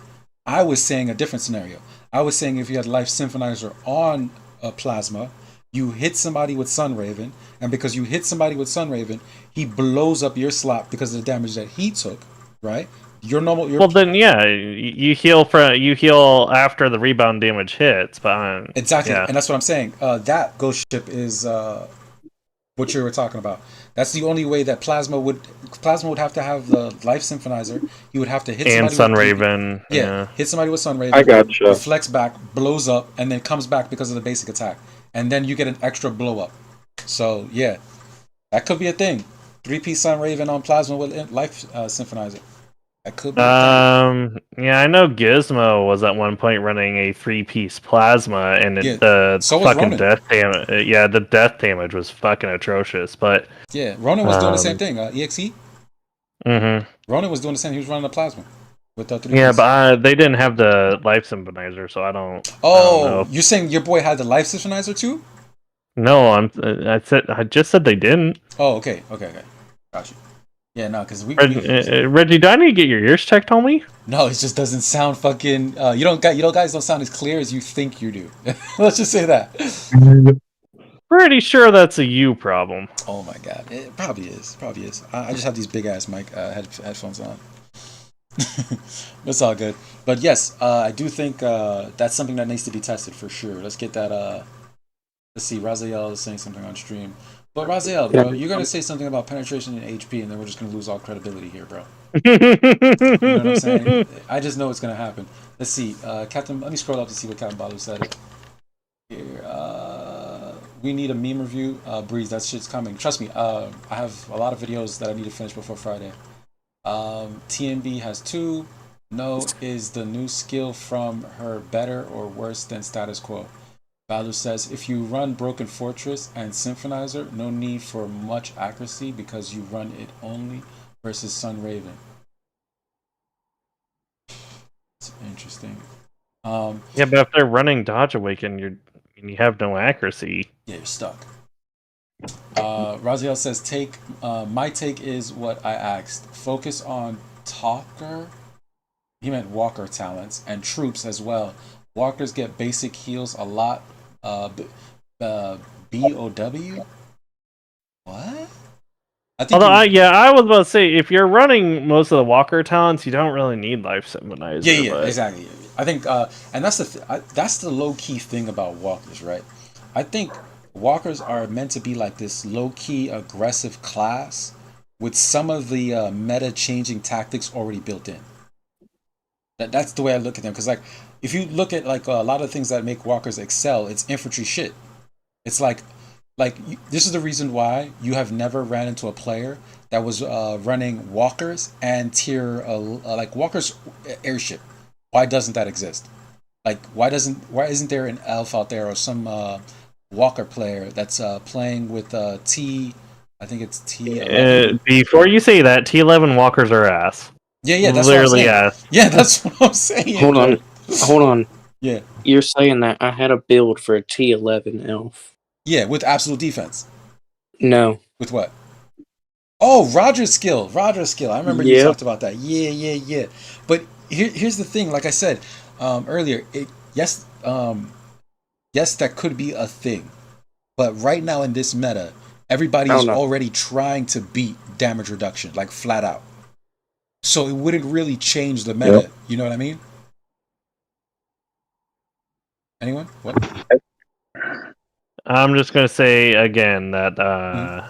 Speaker 3: I was saying a different scenario. I was saying if you had life symphonizer on a plasma, you hit somebody with Sunraven, and because you hit somebody with Sunraven, he blows up your slot because of the damage that he took, right?
Speaker 2: Well, then, yeah, you heal after the rebound damage hits, but
Speaker 3: exactly,
Speaker 2: yeah.
Speaker 3: and that's what I'm saying. That Ghost Ship is what you were talking about. That's the only way that Plasma would have to have the life symphonizer. He would have to hit
Speaker 2: and
Speaker 3: somebody
Speaker 2: Sunraven.
Speaker 3: Yeah, hit somebody with Sunraven.
Speaker 5: I gotcha.
Speaker 3: Deflects back, blows up, and then comes back because of the basic attack, and then you get an extra blow up. So yeah, that could be a thing. 3-piece Sunraven on Plasma with life symphonizer. That could be.
Speaker 2: Yeah, I know Gizmo was at one point running a 3-piece plasma, and the fucking death damage. Yeah, the death damage was fucking atrocious. But
Speaker 3: yeah, Ronan was doing the same thing. EXE.
Speaker 2: Mm-hmm.
Speaker 3: Ronan was doing the same. He was running a plasma with the 3-piece.
Speaker 2: Yeah, but they didn't have the life symphonizer, so I don't.
Speaker 3: Oh,
Speaker 2: I don't know.
Speaker 3: You're saying your boy had the life symphonizer too?
Speaker 2: No, I just said they didn't.
Speaker 3: Oh, okay. Got you. Yeah, no, because
Speaker 2: Reggie, do I need to get your ears checked, homie?
Speaker 3: No, it just doesn't sound fucking. Guys don't sound as clear as you think you do. Let's just say that.
Speaker 2: Pretty sure that's a you problem.
Speaker 3: Oh my god, it probably is. I just have these big ass mic headphones on. It's all good. But yes, I do think that's something that needs to be tested for sure. Let's get that. Let's see. Raziel is saying something on stream. But Raziel, bro, you're gonna say something about penetration and HP, and then we're just gonna lose all credibility here, bro. You know what I'm saying? I just know it's gonna happen. Let's see, Captain. Let me scroll up to see what Captain Balu said. Here, we need a meme review. Breeze, that shit's coming. Trust me. I have a lot of videos that I need to finish before Friday. TNB has 2. No, is the new skill from her better or worse than status quo? Balu says, if you run Broken Fortress and Symphonizer, no need for much accuracy because you run it only versus Sunraven. It's interesting.
Speaker 2: Yeah, but if they're running Dodge Awaken, you have no accuracy.
Speaker 3: Yeah, you're stuck. Raziel says, my take is what I asked. Focus on talker. He meant walker talents and troops as well. Walkers get basic heals a lot. BOW? What?
Speaker 2: I was about to say, if you're running most of the walker talents, you don't really need life symbolizer.
Speaker 3: Yeah, exactly. I think, and that's the low key thing about walkers, right? I think walkers are meant to be like this low key aggressive class with some of the meta changing tactics already built in. That's the way I look at them, because like if you look at like a lot of things that make walkers excel, it's infantry shit. It's like this is the reason why you have never ran into a player that was running walkers and tier like walkers airship. Why doesn't that exist? Like why isn't there an elf out there or some walker player that's playing with T? I think it's T11.
Speaker 2: Before you say that, T11 walkers are ass.
Speaker 3: Yeah, that's literally what I'm saying. Yeah, that's what I'm saying.
Speaker 1: Hold on.
Speaker 3: Yeah.
Speaker 1: You're saying that I had a build for a T11 elf.
Speaker 3: Yeah, with absolute defense.
Speaker 1: No.
Speaker 3: With what? Oh, Roger's skill. I remember you
Speaker 1: Yep.
Speaker 3: talked about that. Yeah. But here's the thing. Like I said earlier, yes, yes, that could be a thing. But right now in this meta, everybody
Speaker 1: Oh
Speaker 3: is
Speaker 1: no.
Speaker 3: already trying to beat damage reduction, like flat out. So it wouldn't really change the meta.
Speaker 5: Yep.
Speaker 3: You know what I mean? Anyone? What?
Speaker 2: I'm just gonna say again that
Speaker 3: Hmm?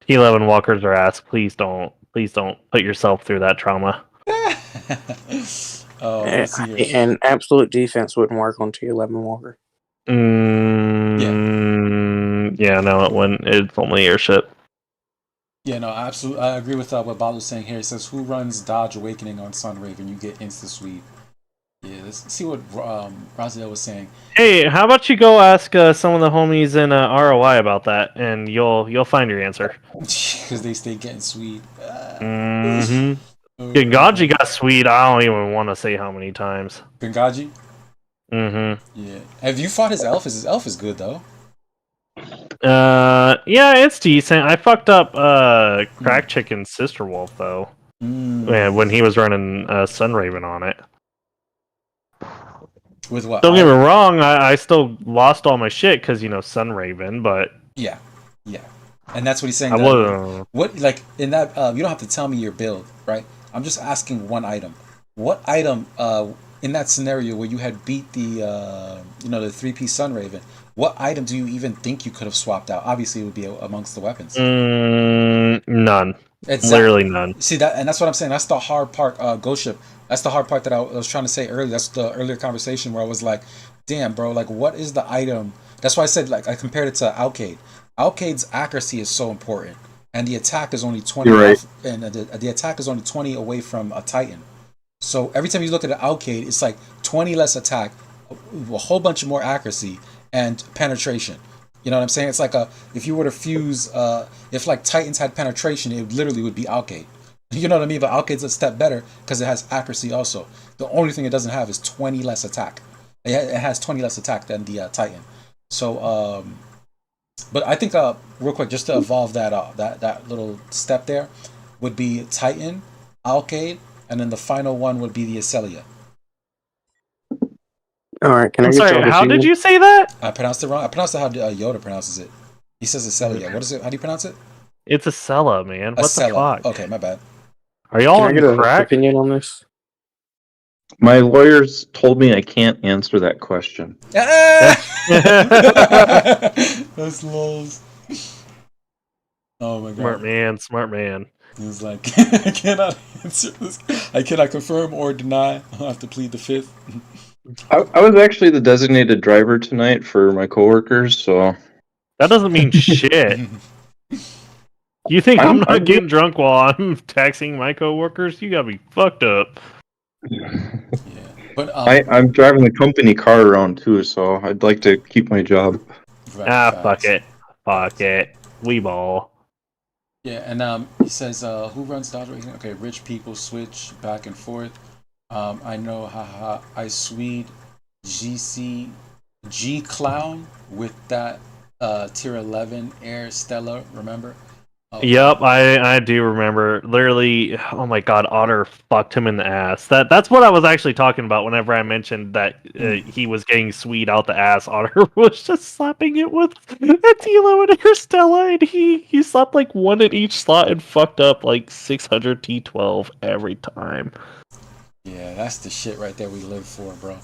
Speaker 2: T11 walkers are ass. Please don't put yourself through that trauma.
Speaker 3: Oh, let's see here.
Speaker 1: And absolute defense wouldn't work on T11 Walker.
Speaker 3: Yeah.
Speaker 2: Yeah, no, it wouldn't. It's only airship.
Speaker 3: Yeah, no, absolutely. I agree with what Bob was saying here. It says, "Who runs Dodge Awakening on Sunraven? You get insta sweep." Yeah, let's see what Raziel was saying.
Speaker 2: Hey, how about you go ask some of the homies in ROI about that, and you'll find your answer.
Speaker 3: Because they stay getting sweet.
Speaker 2: Mm-hmm.
Speaker 3: Oh my
Speaker 2: Gengaji
Speaker 3: God.
Speaker 2: got sweet. I don't even want to say how many times.
Speaker 3: Bengaji?
Speaker 2: Mm-hmm.
Speaker 3: Yeah. Have you fought his elf? His elf is good though.
Speaker 2: Yeah, it's decent. I fucked up Crack Chicken's Sister Wolf though.
Speaker 3: Mm.
Speaker 2: When he was running Sunraven on it.
Speaker 3: With what?
Speaker 2: Don't get me wrong, I still lost all my shit because Sunraven, but
Speaker 3: Yeah. And that's what he's saying.
Speaker 2: I
Speaker 3: That
Speaker 2: was
Speaker 3: what like in that you don't have to tell me your build, right? I'm just asking one item. What item in that scenario where you had beat the the 3-piece Sunraven, what item do you even think you could have swapped out? Obviously it would be amongst the weapons.
Speaker 2: none.
Speaker 3: Exactly.
Speaker 2: Literally none.
Speaker 3: See that, and that's what I'm saying. That's the hard part. Ghost Ship. That's the hard part that I was trying to say earlier. That's the earlier conversation where I was like, "Damn, bro! Like, what is the item?" That's why I said like I compared it to Alcade. Alcade's accuracy is so important, and the attack is only 20
Speaker 5: You're right.
Speaker 3: off, and the attack is only 20 away from a Titan. So every time you look at an Alcade, it's like 20 less attack, a whole bunch of more accuracy and penetration. You know what I'm saying? It's like if you were to fuse if like Titans had penetration, it literally would be Alcade. You know what I mean? But Alcade's a step better because it has accuracy also. The only thing it doesn't have is 20 less attack. It has 20 less attack than the Titan. So but I think real quick just to evolve that little step there would be Titan, Alcade, and then the final one would be the Acelia.
Speaker 1: All right, can I
Speaker 2: I'm
Speaker 1: get
Speaker 2: sorry,
Speaker 1: y'all
Speaker 2: how
Speaker 1: to
Speaker 2: did
Speaker 1: see
Speaker 2: you say that?
Speaker 3: I pronounced it wrong. I pronounced it how Yoda pronounces it. He says Acelia. What is it? How do you pronounce it?
Speaker 2: It's a Cella, man. What the
Speaker 3: Acela.
Speaker 2: fuck?
Speaker 3: Okay, my bad.
Speaker 2: Are y'all
Speaker 1: Can I
Speaker 2: on
Speaker 1: get an
Speaker 2: crack?
Speaker 1: opinion on this?
Speaker 5: My lawyers told me I can't answer that question.
Speaker 3: That's lols. Oh my
Speaker 2: Smart
Speaker 3: god.
Speaker 2: man, smart man.
Speaker 3: He was like, I cannot answer this. I cannot confirm or deny. I'll have to plead the fifth.
Speaker 5: I was actually the designated driver tonight for my coworkers, so
Speaker 2: That doesn't mean shit. You think I'm not getting drunk while I'm taxing my coworkers? You gotta be fucked up.
Speaker 3: Yeah. But
Speaker 5: I'm driving the company car around too, so I'd like to keep my job.
Speaker 2: Fuck it. Fuck it. We ball.
Speaker 3: Yeah, and he says, who runs Dodge Racing? Okay, rich people switch back and forth. I know, haha. I Swede G Clown with that tier 11 Air Stella, remember? Oh,
Speaker 2: Yep, I do remember. Literally, oh my god, Otter fucked him in the ass. That's what I was actually talking about whenever I mentioned that he was getting sweet out the ass. Otter was just slapping it with a T-Lo and Interstella, and he slapped like one at each slot and fucked up like 600 T12 every time.
Speaker 3: Yeah, that's the shit right there we live for, bro.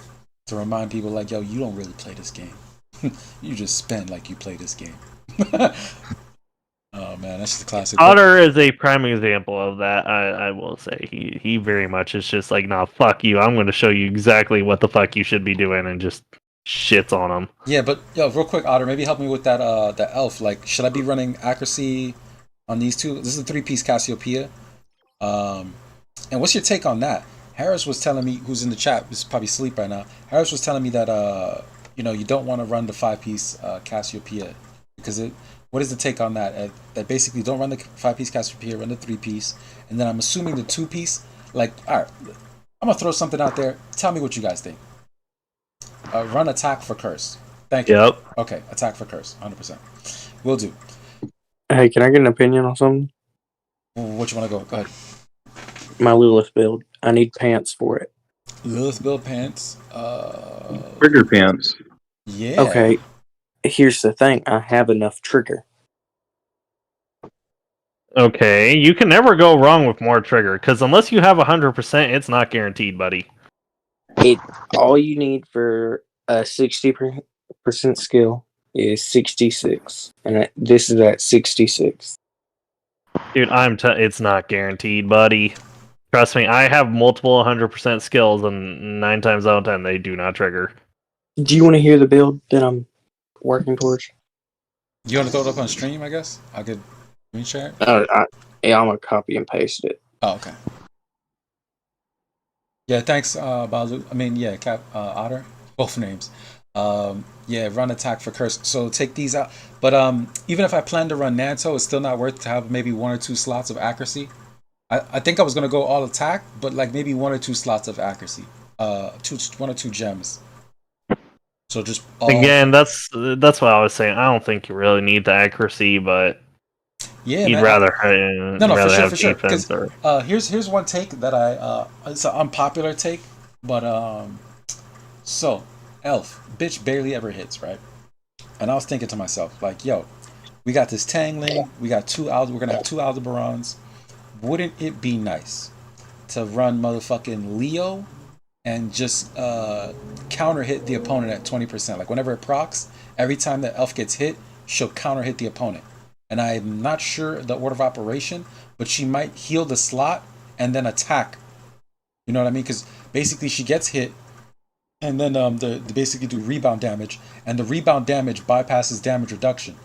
Speaker 3: To remind people like, yo, you don't really play this game. You just spend like you play this game. Oh man, that's the classic.
Speaker 2: Otter is a prime example of that. I will say he very much is just like, nah, fuck you. I'm going to show you exactly what the fuck you should be doing, and just shits on him.
Speaker 3: Yeah, but yo, real quick, Otter, maybe help me with that elf. Like, should I be running accuracy on these two? This is a 3-piece Cassiopeia. And what's your take on that? Harris was telling me, who's in the chat, is probably asleep right now. Harris was telling me that you don't want to run the 5-piece Cassiopeia because it. What is the take on that? That basically don't run the 5-piece Cassiopeia, run the 3-piece, and then I'm assuming the 2-piece. Like, all right, I'm gonna throw something out there. Tell me what you guys think. Run attack for curse. Thank you.
Speaker 2: Yep.
Speaker 3: Okay, attack for curse, 100%. Will do.
Speaker 1: Hey, can I get an opinion on something?
Speaker 3: Which one to go? Go ahead.
Speaker 1: My Lilith build. I need pants for it.
Speaker 3: Lilith build pants.
Speaker 5: Trigger pants.
Speaker 3: Yeah.
Speaker 1: Okay, here's the thing. I have enough trigger.
Speaker 2: Okay, you can never go wrong with more trigger, because unless you have 100%, it's not guaranteed, buddy.
Speaker 1: It all you need for a 60% skill is 66, and this is at 66.
Speaker 2: Dude, it's not guaranteed, buddy. Trust me, I have multiple 100% skills, and 9 times out of 10, they do not trigger.
Speaker 1: Do you want to hear the build that I'm working towards?
Speaker 3: You want to throw it up on stream? I guess I could screen share it.
Speaker 1: Yeah, I'm gonna copy and paste it.
Speaker 3: Oh, okay. Yeah, thanks, Balu. I mean, yeah, Cap Otter, both names. Yeah, run attack for curse. So take these out. But even if I plan to run Nanto, it's still not worth to have maybe 1 or 2 slots of accuracy. I think I was gonna go all attack, but like maybe 1 or 2 slots of accuracy. 1 or 2 gems. So just all.
Speaker 2: Again, that's what I was saying. I don't think you really need the accuracy, but
Speaker 3: Yeah,
Speaker 2: you'd
Speaker 3: man.
Speaker 2: rather
Speaker 3: No,
Speaker 2: rather have
Speaker 3: for sure.
Speaker 2: defense.
Speaker 3: Because
Speaker 2: Or
Speaker 3: here's one take that it's an unpopular take, but so Elf bitch barely ever hits, right? And I was thinking to myself, like, yo, we got this Tangling, we got we're gonna have 2 Aldebarans. Wouldn't it be nice to run motherfucking Leo and just counter hit the opponent at 20%? Like whenever it procs, every time that Elf gets hit, she'll counter hit the opponent. And I'm not sure the order of operation, but she might heal the slot and then attack. You know what I mean? Because basically she gets hit, and then they basically do rebound damage, and the rebound damage bypasses damage reduction.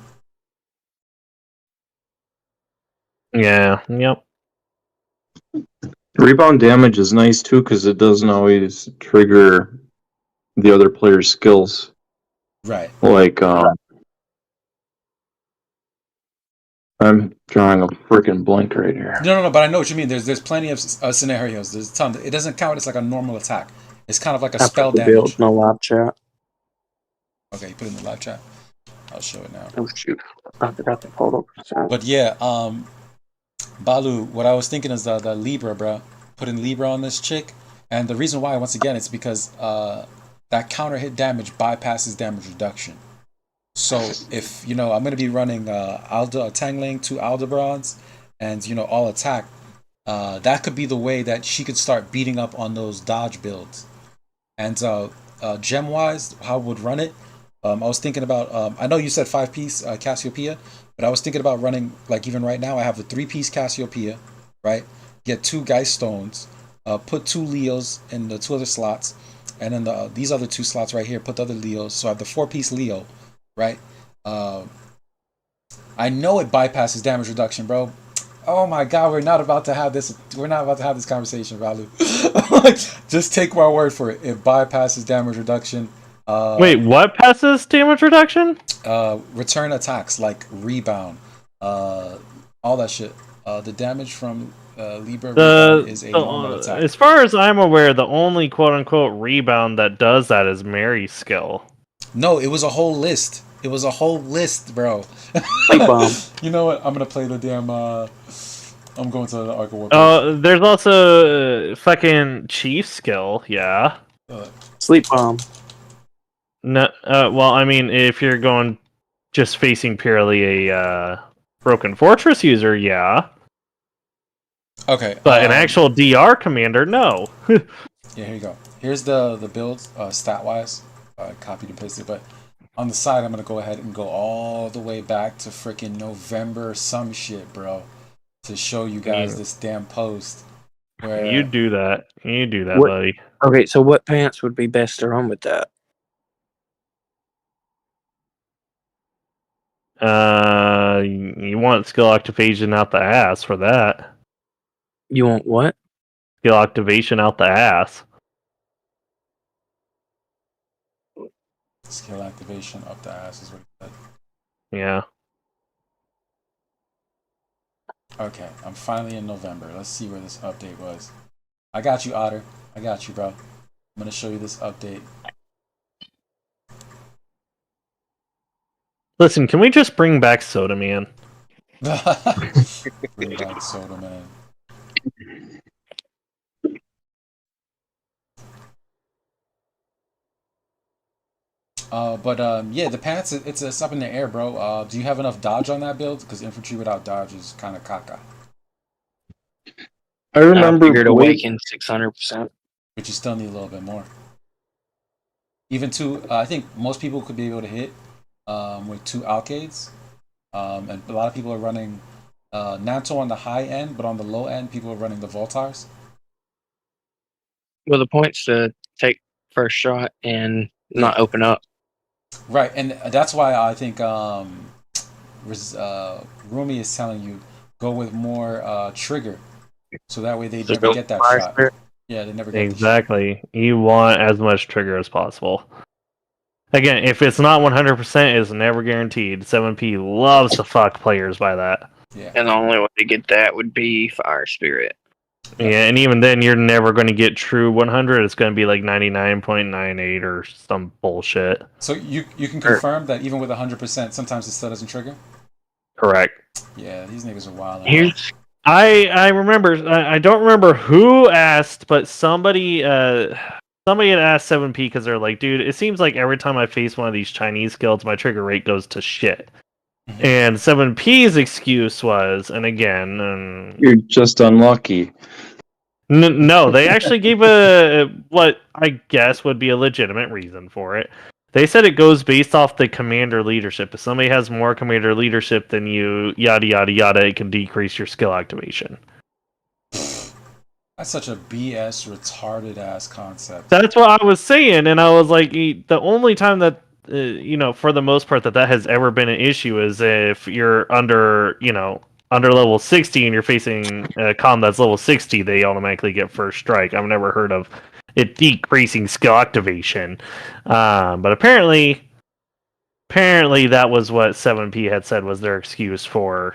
Speaker 2: yeah, yep.
Speaker 5: Rebound damage is nice too because it doesn't always trigger the other player's skills.
Speaker 3: Right.
Speaker 5: Like, I'm drawing a freaking blank right here.
Speaker 3: No. But I know what you mean. There's plenty of scenarios. There's a ton. It doesn't count as like a normal attack. It's kind of like a
Speaker 1: I
Speaker 3: spell
Speaker 1: put the build
Speaker 3: damage.
Speaker 1: in the live chat.
Speaker 3: Okay, you put it in the live chat. I'll show it now.
Speaker 1: Oh shoot, I forgot the photo.
Speaker 3: But yeah, Balu, what I was thinking is the Libra, bro. Putting Libra on this chick, and the reason why, once again, it's because that counter hit damage bypasses damage reduction. So if I'm gonna be running Tangling, 2 Aldebarans, and all attack, that could be the way that she could start beating up on those dodge builds. And gem wise, how I would run it, I was thinking about. I know you said 5-piece Cassiopeia, but I was thinking about running, like, even right now I have the 3-piece Cassiopeia, right? Get 2 Geist Stones, put 2 Leos in the 2 other slots, and then these other 2 slots right here, put the other Leos. So I have the 4-piece Leo, right? I know it bypasses damage reduction, bro. Oh my god, we're not about to have this. We're not about to have this conversation, Ralu. Just take my word for it. It bypasses damage reduction.
Speaker 2: Wait, what passes damage reduction?
Speaker 3: Return attacks like rebound, all that shit. The damage from Libra rebound is a normal attack.
Speaker 2: As far as I'm aware, the only quote unquote rebound that does that is Mary's skill.
Speaker 3: No, it was a whole list. It was a whole list, bro.
Speaker 1: Sleep bomb.
Speaker 3: You know what? I'm gonna play the damn. I'm going to the Arc of War.
Speaker 2: There's also fucking Chief skill. Yeah.
Speaker 1: Sleep bomb.
Speaker 2: No. Well, I mean, if you're going just facing purely a Broken Fortress user, yeah.
Speaker 3: Okay.
Speaker 2: But an actual DR commander, no.
Speaker 3: Yeah, here you go. Here's the build stat wise. Copied and pasted, but on the side, I'm gonna go ahead and go all the way back to freaking November some shit, bro, to show you guys this damn post. Where
Speaker 2: You do that,
Speaker 1: What-
Speaker 2: buddy.
Speaker 1: Okay, so what pants would be best to run with that?
Speaker 2: You want skill activation out the ass for that.
Speaker 1: You want what?
Speaker 2: Skill activation out the ass.
Speaker 3: skill activation up the ass is what he said.
Speaker 2: Yeah.
Speaker 3: Okay, I'm finally in November. Let's see where this update was. I got you, Otter. I got you, bro. I'm gonna show you this update.
Speaker 2: Listen, can we just bring back Soda Man?
Speaker 3: Green dog soda, man. Yeah, the pants it's up in the air, bro. Do you have enough dodge on that build? Because infantry without dodge is kind of caca,
Speaker 5: I
Speaker 1: I
Speaker 5: remember
Speaker 1: figured
Speaker 5: way
Speaker 1: awaken 600%.
Speaker 3: but you still need a little bit more. Even two, I think most people could be able to hit with two alcades, and a lot of people are running Nanto on the high end, but on the low end, people are running the Voltars.
Speaker 1: Well, the point's to take first shot and
Speaker 3: Yeah,
Speaker 1: not open up.
Speaker 3: right, and that's why I think Rumi is telling you go with more trigger, so that way they
Speaker 1: So
Speaker 3: never
Speaker 1: go
Speaker 3: get that
Speaker 1: fire
Speaker 3: shot.
Speaker 1: spirit.
Speaker 3: Yeah, they never get the shot.
Speaker 2: Exactly. You want as much trigger as possible. Again, if it's not 100%, it's never guaranteed. 7P loves to fuck players by that.
Speaker 3: Yeah,
Speaker 1: And the only way to get that would be fire spirit.
Speaker 3: yep.
Speaker 2: Yeah, and even then, you're never going to get true 100. It's going to be like 99.98 or some bullshit.
Speaker 3: So you can
Speaker 1: Or
Speaker 3: confirm that even with 100%, sometimes it still doesn't trigger.
Speaker 2: Correct.
Speaker 3: Yeah, these niggas are wild, bro.
Speaker 1: here's
Speaker 2: I remember. I don't remember who asked, but somebody had asked 7P because they're like, dude, it seems like every time I face one of these Chinese guilds, my trigger rate goes to shit.
Speaker 3: Mhm.
Speaker 2: And 7P's excuse was, and again,
Speaker 5: you're just unlucky.
Speaker 2: no, they actually gave a what I guess would be a legitimate reason for it. They said it goes based off the commander leadership. If somebody has more commander leadership than you, yada yada yada, it can decrease your skill activation.
Speaker 3: That's such a BS retarded ass concept.
Speaker 2: That's what I was saying, and I was like, the only time that for the most part that has ever been an issue is if you're under level 60 and you're facing a com that's level 60, they automatically get first strike. I've never heard of it decreasing skill activation, but apparently that was what 7P had said was their excuse for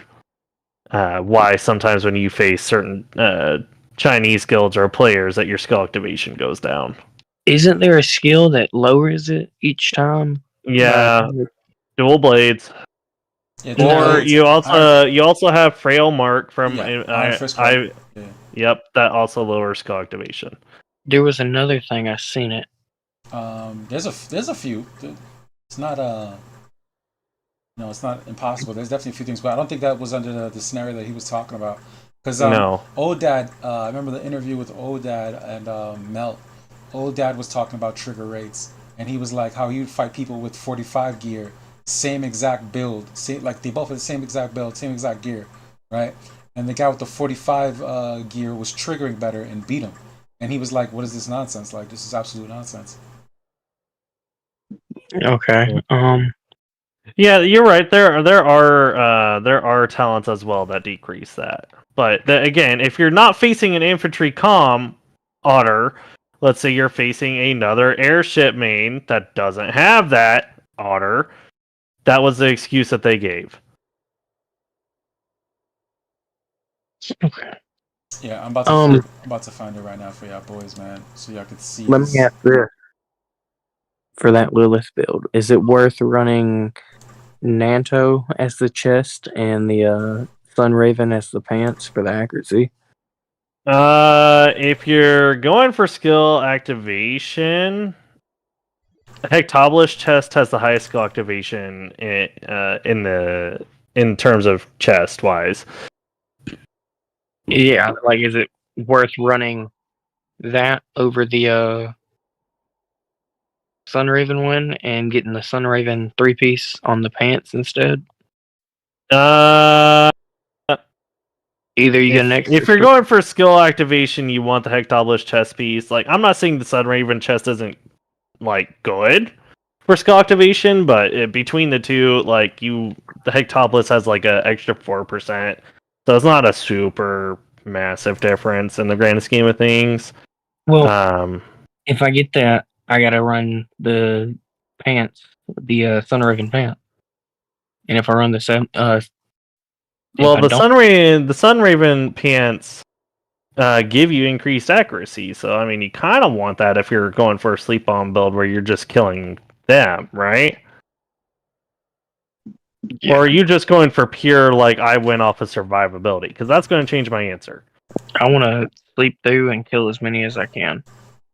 Speaker 2: why sometimes when you face certain Chinese guilds or players that your skill activation goes down.
Speaker 1: isn't there a skill that lowers it each time?
Speaker 2: Yeah, dual blades.
Speaker 3: Yeah, dual
Speaker 2: Or
Speaker 3: blades.
Speaker 2: you
Speaker 3: Iron,
Speaker 2: also have frail mark from
Speaker 3: yeah, Iron Fist Club. Yeah.
Speaker 2: yep, that also lowers skill activation.
Speaker 1: There was another thing I seen it.
Speaker 3: There's a few. It's not no, it's not impossible. There's definitely a few things, but I don't think that was under the scenario that he was talking about. Because
Speaker 2: No.
Speaker 3: Odad, I remember the interview with Odad and Melt. Odad was talking about trigger rates, and he was like how he would fight people with 45 gear, same exact build, same like they both had the same exact build, same exact gear, right? And the guy with the 45 gear was triggering better and beat him. And he was like, "What is this nonsense? Like this is absolute nonsense."
Speaker 1: Okay.
Speaker 2: Yeah, you're right. There are talents as well that decrease that. But again, if you're not facing an infantry comm otter, let's say you're facing another airship main that doesn't have that otter, that was the excuse that they gave.
Speaker 1: Okay.
Speaker 3: Yeah, I'm about to find it right now for y'all boys, man, so y'all could see
Speaker 1: Let me
Speaker 3: this.
Speaker 1: ask this. For that Lilith build, is it worth running Nanto as the chest and the Sun Raven as the pants for the accuracy?
Speaker 2: If you're going for skill activation, Hectoblish chest has the highest skill activation in terms of chest wise.
Speaker 1: Yeah, like is it worth running that over the Sun Raven one and getting the Sun Raven 3-piece on the pants instead?
Speaker 2: Uh,
Speaker 1: Either you get an extra.
Speaker 2: if you're going for skill activation, you want the Hectoblish chest piece. Like, I'm not saying the Sun Raven chest isn't like good for skill activation, but between the two, like the Hectoblish has like an extra 4%, so it's not a super massive difference in the grand scheme of things.
Speaker 1: Well, if I get that, I gotta run the pants, the Sun Raven pants. And if I run
Speaker 2: well, the Sun Raven pants give you increased accuracy, so I mean, you kind of want that if you're going for a sleep bomb build where you're just killing them, right? Or are you just going for pure, like, I went off of survivability? Because that's going to change my answer.
Speaker 1: I want to sleep through and kill as many as I can.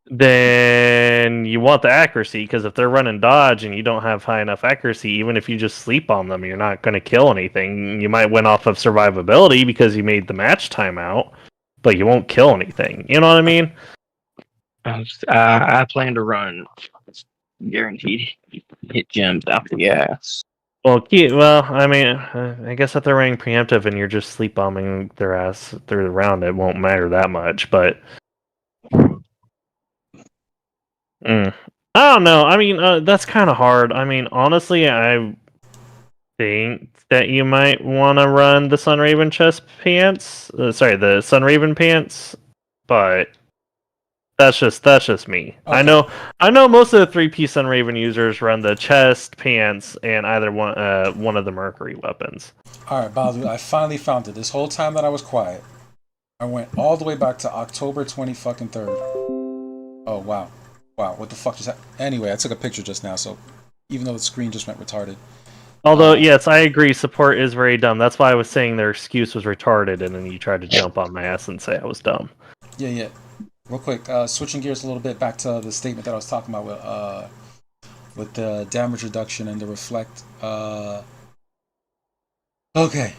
Speaker 2: Then you want the accuracy, because if they're running dodge and you don't have high enough accuracy, even if you just sleep on them, you're not going to kill anything. You might win off of survivability because you made the match timeout, but you won't kill anything. You know what I mean?
Speaker 1: I plan to run guaranteed hit gems out the ass.
Speaker 2: Well, I mean, I guess if they're running preemptive and you're just sleep bombing their ass through the round, it won't matter that much. But I don't know. I mean, that's kind of hard. I mean, honestly, I think that you might want to run the Sunraven chest pants. Sorry, the Sunraven pants. But that's just me.
Speaker 3: Okay.
Speaker 2: I know most of the 3P Sunraven users run the chest pants and either one of the Mercury weapons.
Speaker 3: All right, Balu, I finally found it. This whole time that I was quiet, I went all the way back to October 23rd. Oh, wow. Wow, what the fuck just happened? Anyway, I took a picture just now, so even though the screen just went retarded.
Speaker 2: Although, yes, I agree, support is very dumb. That's why I was saying their excuse was retarded, and then you tried to jump on my ass and say I was dumb.
Speaker 3: Yeah. Real quick, switching gears a little bit back to the statement that I was talking about with the damage reduction and the reflect. Okay.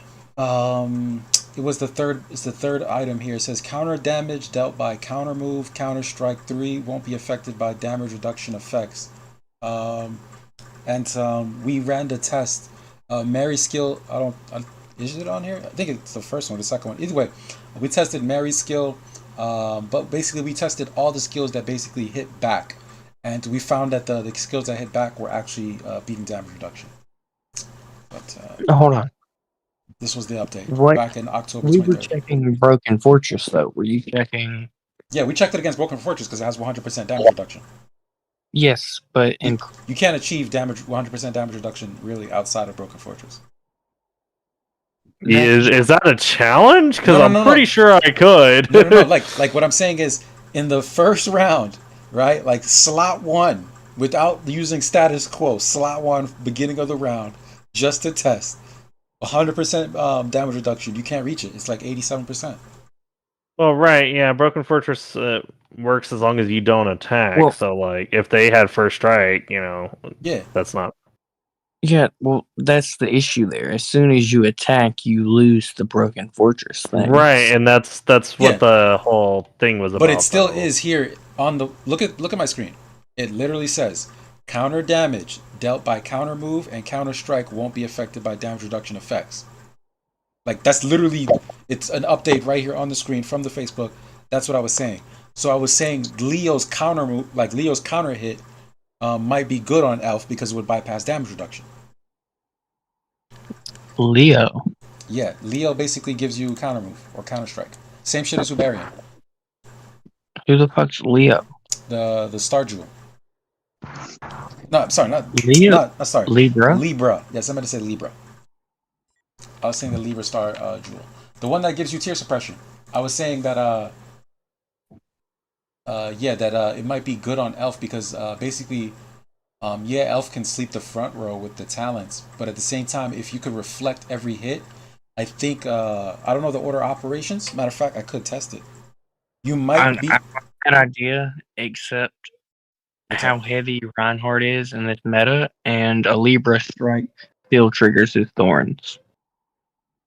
Speaker 3: It was the third. It's the third item here. It says counter damage dealt by counter move, counter strike 3 won't be affected by damage reduction effects. We ran the test. Mary's skill. Is it on here? I think it's the first one, the second one. Either way, we tested Mary's skill. But basically, we tested all the skills that basically hit back, and we found that the skills that hit back were actually beating damage reduction. But
Speaker 1: Hold on.
Speaker 3: this was the update back in October 23rd.
Speaker 1: We were checking Broken Fortress, though. Were you checking?
Speaker 3: Yeah, we checked it against Broken Fortress because it has 100% damage reduction.
Speaker 1: Yes, but
Speaker 3: you can't achieve 100% damage reduction really outside of Broken Fortress.
Speaker 2: Is that a challenge? Because I'm pretty sure I could.
Speaker 3: No. Like what I'm saying is, in the first round, right? Like slot 1, without using status quo, slot 1, beginning of the round, just to test, 100% damage reduction. You can't reach it. It's like 87%.
Speaker 2: Well, right, yeah. Broken Fortress works as long as you don't attack.
Speaker 1: Well,
Speaker 2: so, like, if they had first strike,
Speaker 3: yeah,
Speaker 2: that's not.
Speaker 1: Yeah, well, that's the issue there. As soon as you attack, you lose the Broken Fortress thing.
Speaker 2: Right, and that's what the whole thing was about.
Speaker 3: But it still is here on the look at my screen. It literally says counter damage dealt by counter move and counter strike won't be affected by damage reduction effects. Like that's literally it's an update right here on the screen from the Facebook. That's what I was saying. So I was saying Leo's counter move, like Leo's counter hit, might be good on Elf because it would bypass damage reduction.
Speaker 1: Leo.
Speaker 3: Yeah, Leo basically gives you counter move or counter strike. Same shit as Uberian.
Speaker 1: Who the fuck's Leo?
Speaker 3: The Star Jewel. No, I'm sorry, not
Speaker 1: Leo.
Speaker 3: Sorry.
Speaker 1: Libra.
Speaker 3: Libra. Yeah, somebody said Libra. I was saying the Libra Star Jewel, the one that gives you tear suppression. I was saying that it might be good on Elf because basically. Elf can sleep the front row with the talents, but at the same time, if you could reflect every hit, I think I don't know the order of operations. Matter of fact, I could test it. You might be
Speaker 1: an idea, except how heavy Reinhardt is in this meta, and a Libra strike still triggers his thorns.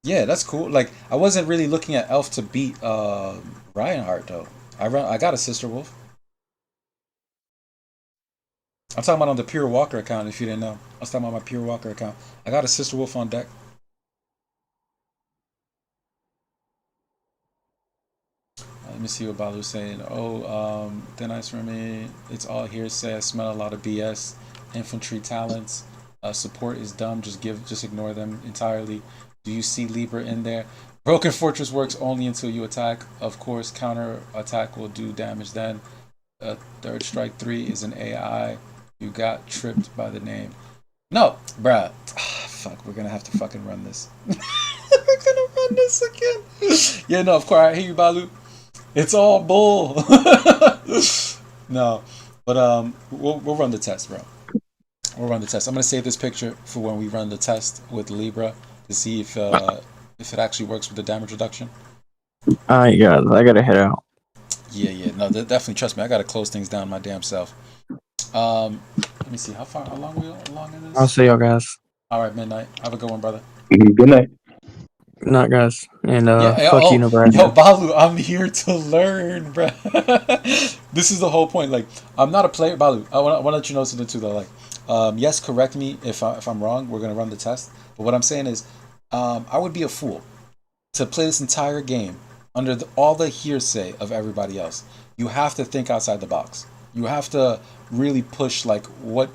Speaker 3: Yeah, that's cool. Like I wasn't really looking at Elf to beat Reinhardt though. I got a Sister Wolf. I'm talking about on the Pure Walker account, if you didn't know. I was talking about my Pure Walker account. I got a Sister Wolf on deck. Let me see what Balu's saying. Thin Ice for me. It's all hearsay. I smell a lot of BS. Infantry talents. Support is dumb. Just ignore them entirely. Do you see Libra in there? Broken Fortress works only until you attack. Of course, counter attack will do damage then. Third Strike 3 is an AI. You got tripped by the name. No, bruh. Fuck, we're gonna have to fucking run this. We're gonna run this again. Yeah, no, of course. I hear you, Balu. It's all bull. No, but we'll run the test, bro. We'll run the test. I'm gonna save this picture for when we run the test with Libra to see if it actually works with the damage reduction.
Speaker 1: Alright, guys, I gotta head out.
Speaker 3: Yeah, yeah. No, definitely. Trust me. I gotta close things down my damn self. Let me see. How long we along in
Speaker 1: I'll
Speaker 3: this?
Speaker 1: see y'all guys.
Speaker 3: All right, midnight. Have a good one, brother.
Speaker 5: Good night.
Speaker 1: Good night, guys. And
Speaker 3: Yeah.
Speaker 1: fuck you,
Speaker 3: Yo,
Speaker 1: Nebraska.
Speaker 3: Balu, I'm here to learn, bro. This is the whole point. Like, I'm not a player, Balu. I want to let you know something too, though. Like, yes, correct me if I'm wrong. We're gonna run the test. But what I'm saying is, I would be a fool to play this entire game under all the hearsay of everybody else. You have to think outside the box. You have to really push like what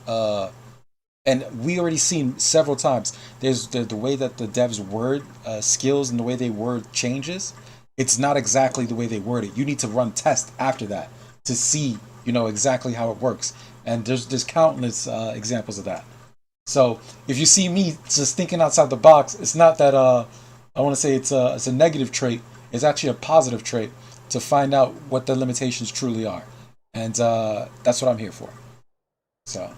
Speaker 3: and we already seen several times. There's the way that the devs word skills and the way they word changes. It's not exactly the way they word it. You need to run tests after that to see exactly how it works. And there's countless examples of that. So if you see me just thinking outside the box, it's not that I want to say it's a negative trait. It's actually a positive trait to find out what the limitations truly are, and that's what I'm here for. So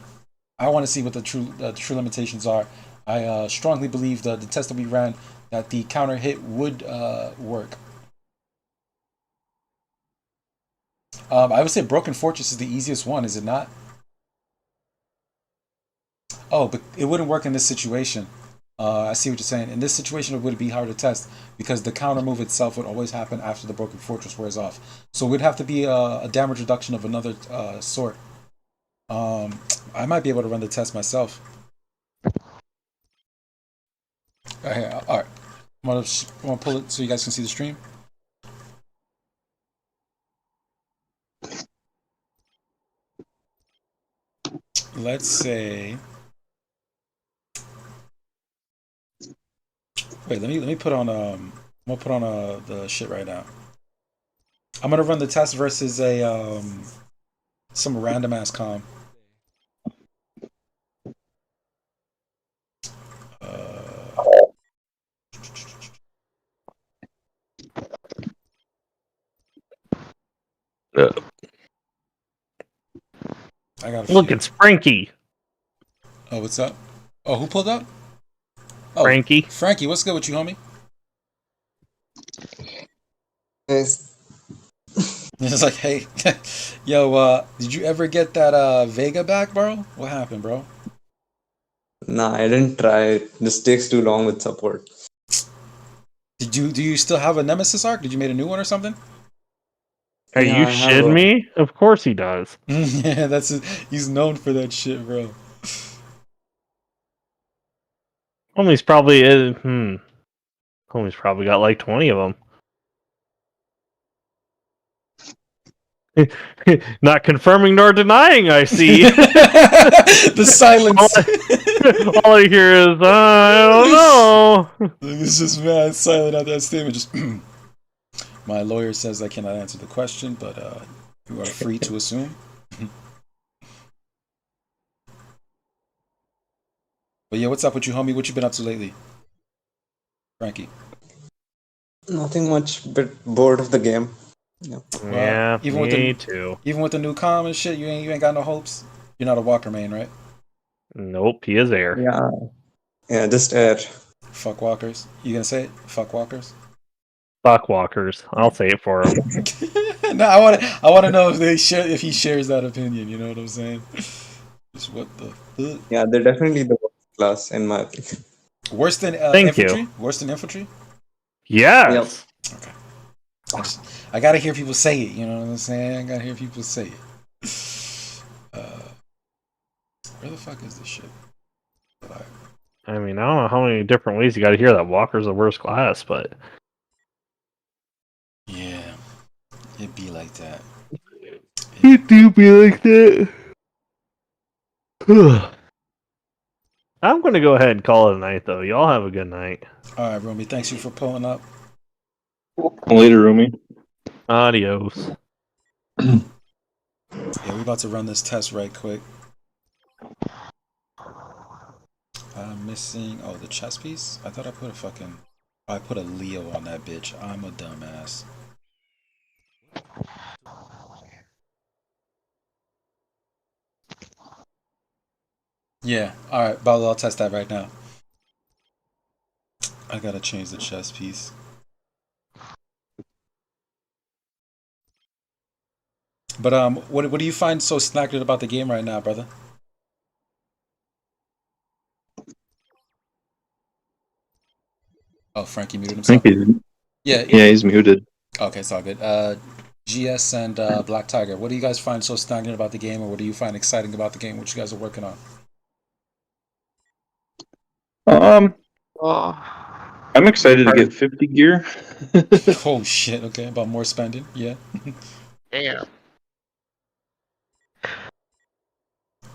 Speaker 3: I want to see what the true limitations are. I strongly believe the test that we ran that the counter hit would work. I would say Broken Fortress is the easiest one, is it not? Oh, but it wouldn't work in this situation. I see what you're saying. In this situation, it would be hard to test because the counter move itself would always happen after the Broken Fortress wears off. So it would have to be a damage reduction of another sort. I might be able to run the test myself. Right here. All right. I'm gonna pull it so you guys can see the stream. Let's say. Wait. Let me put on I'm gonna put on the shit right now. I'm gonna run the test versus a some random ass com. Uh, I got a
Speaker 2: Look,
Speaker 3: few.
Speaker 2: it's Frankie.
Speaker 3: Oh, what's up? Oh, who pulled up? Oh,
Speaker 2: Frankie.
Speaker 3: Frankie, what's good with you, homie?
Speaker 6: Yes.
Speaker 3: It's like, hey, yo, did you ever get that Vega back, bro? What happened, bro?
Speaker 6: Nah, I didn't try it. This takes too long with support.
Speaker 3: Do you still have a Nemesis arc? Did you make a new one or something?
Speaker 2: Are
Speaker 6: Yeah,
Speaker 2: you
Speaker 6: I have
Speaker 2: shitting
Speaker 6: a.
Speaker 2: me? Of course he does.
Speaker 3: Yeah, he's known for that shit, bro.
Speaker 2: Homie's probably Homie's probably got like 20 of them. Not confirming nor denying, I see.
Speaker 3: The silence.
Speaker 2: All I hear is, I don't know.
Speaker 3: It's just mad silent at that statement. Just my lawyer says I cannot answer the question, but you are free to assume. But yeah, what's up with you, homie? What you been up to lately, Frankie?
Speaker 6: Nothing much, bit bored of the game. Yeah.
Speaker 3: Well,
Speaker 2: Yeah, me too.
Speaker 3: even with the new com and shit, you ain't got no hopes. You're not a Walker main, right?
Speaker 2: Nope, he is air.
Speaker 6: Yeah. Yeah, just air.
Speaker 3: Fuck walkers. You gonna say it? Fuck walkers.
Speaker 2: Fuck walkers. I'll say it for him.
Speaker 3: No, I want to know if he shares that opinion. You know what I'm saying? Just what the fuck?
Speaker 6: Yeah, they're definitely the worst class in my opinion.
Speaker 3: Worse than
Speaker 2: Thank you.
Speaker 3: infantry? Worse than infantry?
Speaker 6: Yep.
Speaker 2: Yes.
Speaker 3: Okay. I gotta hear people say it. You know what I'm saying? I gotta hear people say it. Where the fuck is this shit?
Speaker 2: I mean, I don't know how many different ways you got to hear that Walker's the worst class, but
Speaker 3: Yeah, it be like that.
Speaker 2: it do be like that. I'm going to go ahead and call it a night, though. Y'all have a good night.
Speaker 3: All right, Romy. Thanks you for pulling up.
Speaker 5: Later, Rumi.
Speaker 2: Adios.
Speaker 3: Yeah, we about to run this test right quick. I'm missing. Oh, the chess piece. I thought I put a fucking. I put a Leo on that bitch. I'm a dumbass. Yeah. All right, Baldo, I'll test that right now. I gotta change the chess piece. But what do you find so stagnant about the game right now, brother? Oh, Frankie muted
Speaker 5: I think
Speaker 3: himself.
Speaker 5: he's
Speaker 3: Yeah.
Speaker 5: yeah, he's muted.
Speaker 3: Okay, it's all good. GS and Black Tiger, what do you guys find so stagnant about the game, or what do you find exciting about the game? What you guys are working on?
Speaker 5: Um,
Speaker 4: Oh,
Speaker 5: I'm excited to get 50 gear.
Speaker 3: Oh shit. Okay, about more spending. Yeah.
Speaker 4: damn.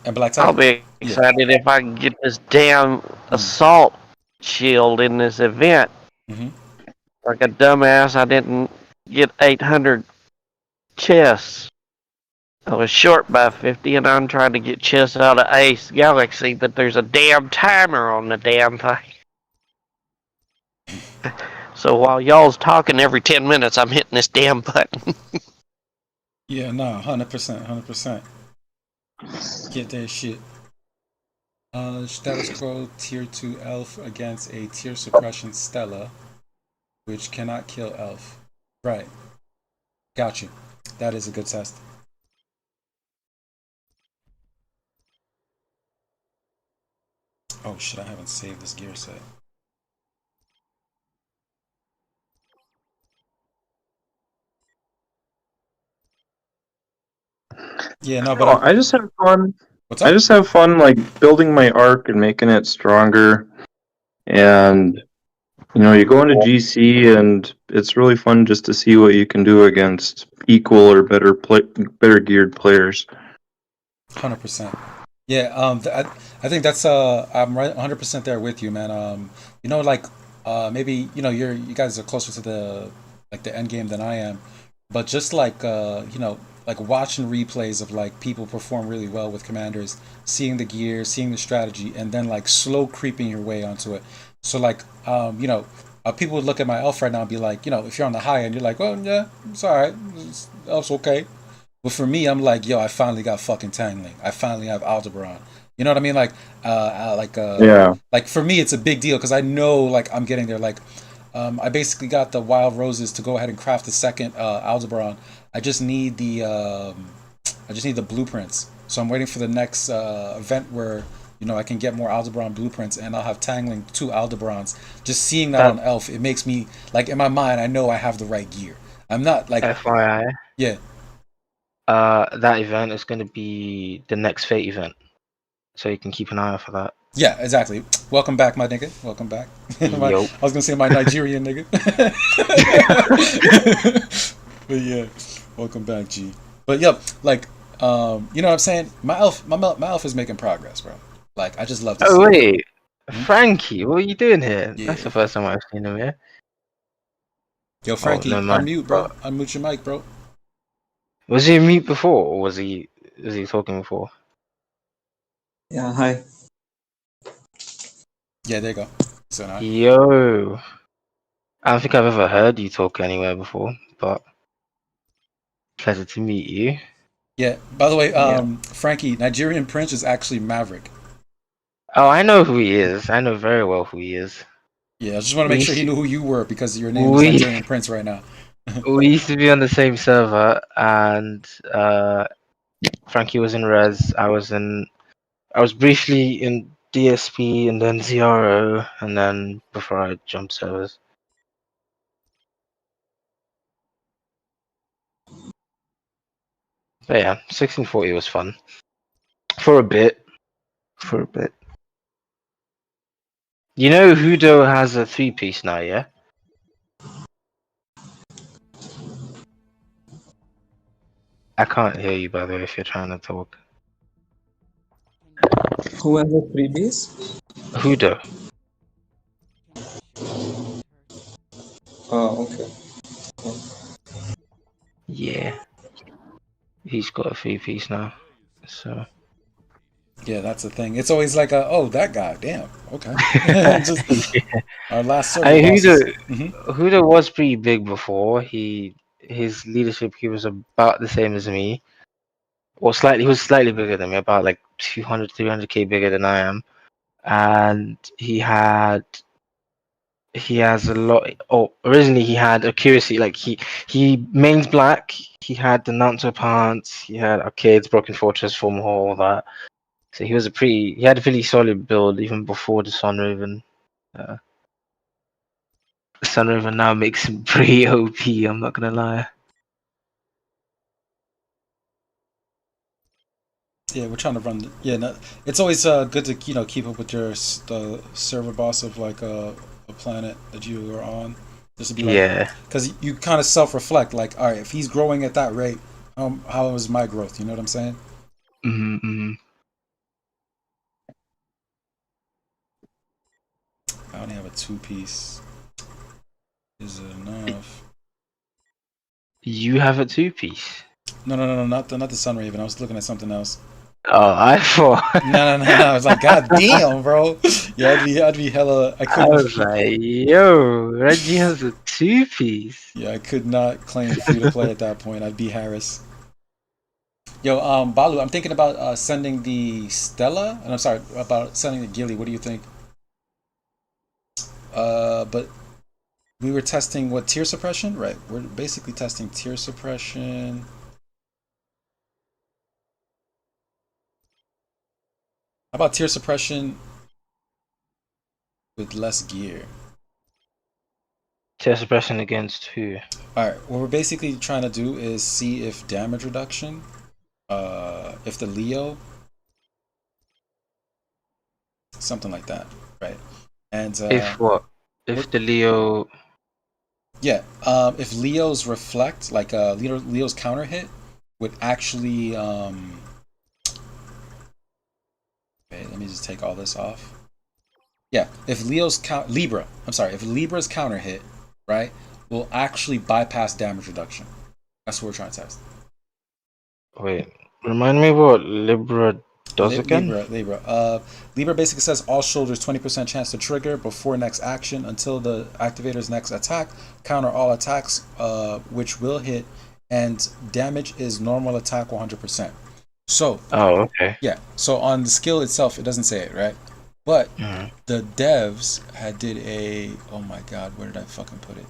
Speaker 3: And Black
Speaker 4: I'll
Speaker 3: Tiger.
Speaker 4: be
Speaker 3: Yeah.
Speaker 4: excited if I can get this damn
Speaker 3: Mm.
Speaker 4: assault shield in this event.
Speaker 3: Mm-hmm.
Speaker 4: Like a dumbass, I didn't get 800 chests. I was short by 50, and I'm trying to get chests out of Ace Galaxy, but there's a damn timer on the damn thing. So while y'all's talking every 10 minutes, I'm hitting this damn button.
Speaker 3: Yeah. Nah. 100%. 100%. Get that shit. Status quo tier 2 elf against a tier suppression Stella, which cannot kill elf. Right. Got you. That is a good test. Oh shit, I haven't saved this gear set. Yeah, no, but
Speaker 5: Oh, I just have fun.
Speaker 3: what's
Speaker 5: I
Speaker 3: up?
Speaker 5: just have fun like building my arc and making it stronger. And you go into GC and it's really fun just to see what you can do against equal or better geared players.
Speaker 3: 100%. Yeah, I think that's I'm right 100% there with you, man. Like maybe you guys are closer to the end game than I am, but just like like watching replays of like people perform really well with commanders, seeing the gear, seeing the strategy, and then like slow creeping your way onto it. So like people would look at my elf right now and be like, if you're on the high end, you're like, well, yeah, it's all right, elf's okay. But for me, I'm like, yo, I finally got fucking Tangling. I finally have Aldebaran. You know what I mean?
Speaker 5: Yeah.
Speaker 3: Like for me, it's a big deal because I know like I'm getting there. Like, I basically got the wild roses to go ahead and craft the second Aldebaran. I just need the blueprints. So I'm waiting for the next event where I can get more Aldebaran blueprints, and I'll have Tangling 2 Aldebarans. Just seeing that
Speaker 2: That
Speaker 3: on Elf, it makes me like in my mind, I know I have the right gear. I'm not like
Speaker 7: FYI,
Speaker 3: yeah.
Speaker 7: that event is going to be the next Fate event, so you can keep an eye out for that.
Speaker 3: Yeah, exactly. Welcome back, my nigga. Welcome back.
Speaker 7: Yup.
Speaker 3: I was gonna say my Nigerian nigga. But yeah, welcome back, G. But yep, like, you know what I'm saying? My elf is making progress, bro. Like, I just love to
Speaker 7: Oh
Speaker 3: see it.
Speaker 7: wait,
Speaker 3: Hmm?
Speaker 7: Frankie, what are you doing here? That's
Speaker 3: Yeah.
Speaker 7: the first time I've seen him here.
Speaker 3: Yo,
Speaker 7: Oh,
Speaker 3: Frankie,
Speaker 7: never mind.
Speaker 3: unmute, bro. Unmute your mic, bro.
Speaker 7: Was he mute before, or was he talking before?
Speaker 6: Yeah, hi.
Speaker 3: Yeah, there you go. So now,
Speaker 7: Yo, I don't think I've ever heard you talk anywhere before, but pleasure to meet you.
Speaker 3: yeah. By the way,
Speaker 7: Yeah.
Speaker 3: Frankie, Nigerian Prince is actually Maverick.
Speaker 7: Oh, I know who he is. I know very well who he is.
Speaker 3: Yeah, I just want to
Speaker 7: We
Speaker 3: make sure
Speaker 7: used
Speaker 3: he
Speaker 7: to,
Speaker 3: knew who you were because your name is
Speaker 7: we
Speaker 3: Nigerian Prince right now.
Speaker 7: we used to be on the same server, and Frankie was in Res. I was briefly in DSP and then ZRO, and then before I jumped servers. But yeah, 1640 was fun for a bit. For a bit. You know, Hudo has a 3-piece now, yeah. I can't hear you, by the way, if you're trying to talk.
Speaker 6: Who has a freebies?
Speaker 7: Hudo.
Speaker 6: Oh, okay.
Speaker 7: Yeah, he's got a 3-piece now. So.
Speaker 3: Yeah, that's the thing. It's always like, oh, that guy. Damn. Okay. Just
Speaker 7: Yeah.
Speaker 3: our last server
Speaker 7: I
Speaker 3: bosses. Mm-hmm.
Speaker 7: Hudo was pretty big before. His leadership he was about the same as me, or slightly, he was slightly bigger than me, about like 200, 300k bigger than I am, and he has a lot. Oh, originally he had accuracy. Like he mains black. He had the Nanto pants. He had arcades, broken fortress, form hall, all that. So he had a pretty solid build even before the Sunraven. Uh, Sunraven now makes him pretty OP. I'm not gonna lie.
Speaker 3: Yeah, we're trying to run. Yeah, no, it's always good to keep up with the server boss of like a planet that you are on, just to be like,
Speaker 7: Yeah.
Speaker 3: because you kind of self reflect. Like, all right, if he's growing at that rate, how is my growth? You know what I'm saying?
Speaker 7: Mm-hmm.
Speaker 3: I only have a 2 piece. Is it enough?
Speaker 7: You have a 2 piece.
Speaker 3: No, not the Sun Raven. I was looking at something else.
Speaker 7: Oh, I thought.
Speaker 3: No. I was like, God damn, bro. Yeah, I'd be hella. I
Speaker 7: I
Speaker 3: couldn't.
Speaker 7: was like, yo, Reggie has a 2 piece.
Speaker 3: Yeah, I could not claim free to play at that point. I'd be Harris. Yo, Balu, I'm thinking about sending the Stella, and I'm sorry about sending the Gilly. What do you think? But we were testing what tier suppression, right? We're basically testing tier suppression. How about tier suppression with less gear?
Speaker 7: Tier suppression against who?
Speaker 3: All right, what we're basically trying to do is see if damage reduction, if the Leo, something like that, right? And
Speaker 7: If what?
Speaker 3: what?
Speaker 7: If the Leo.
Speaker 3: Yeah, if Leo's reflect, like Leo's counter hit, would actually. Okay, let me just take all this off. Yeah, if Libra, I'm sorry, if Libra's counter hit, right, will actually bypass damage reduction. That's what we're trying to test.
Speaker 7: Wait, remind me what Libra does again?
Speaker 3: Libra basically says all shoulders 20% chance to trigger before next action until the activator's next attack. Counter all attacks, which will hit, and damage is normal attack 100%. So
Speaker 7: Oh, okay.
Speaker 3: yeah, so on the skill itself, it doesn't say it, right? But
Speaker 7: Mm.
Speaker 3: the devs did a. Oh my god, where did I fucking put it?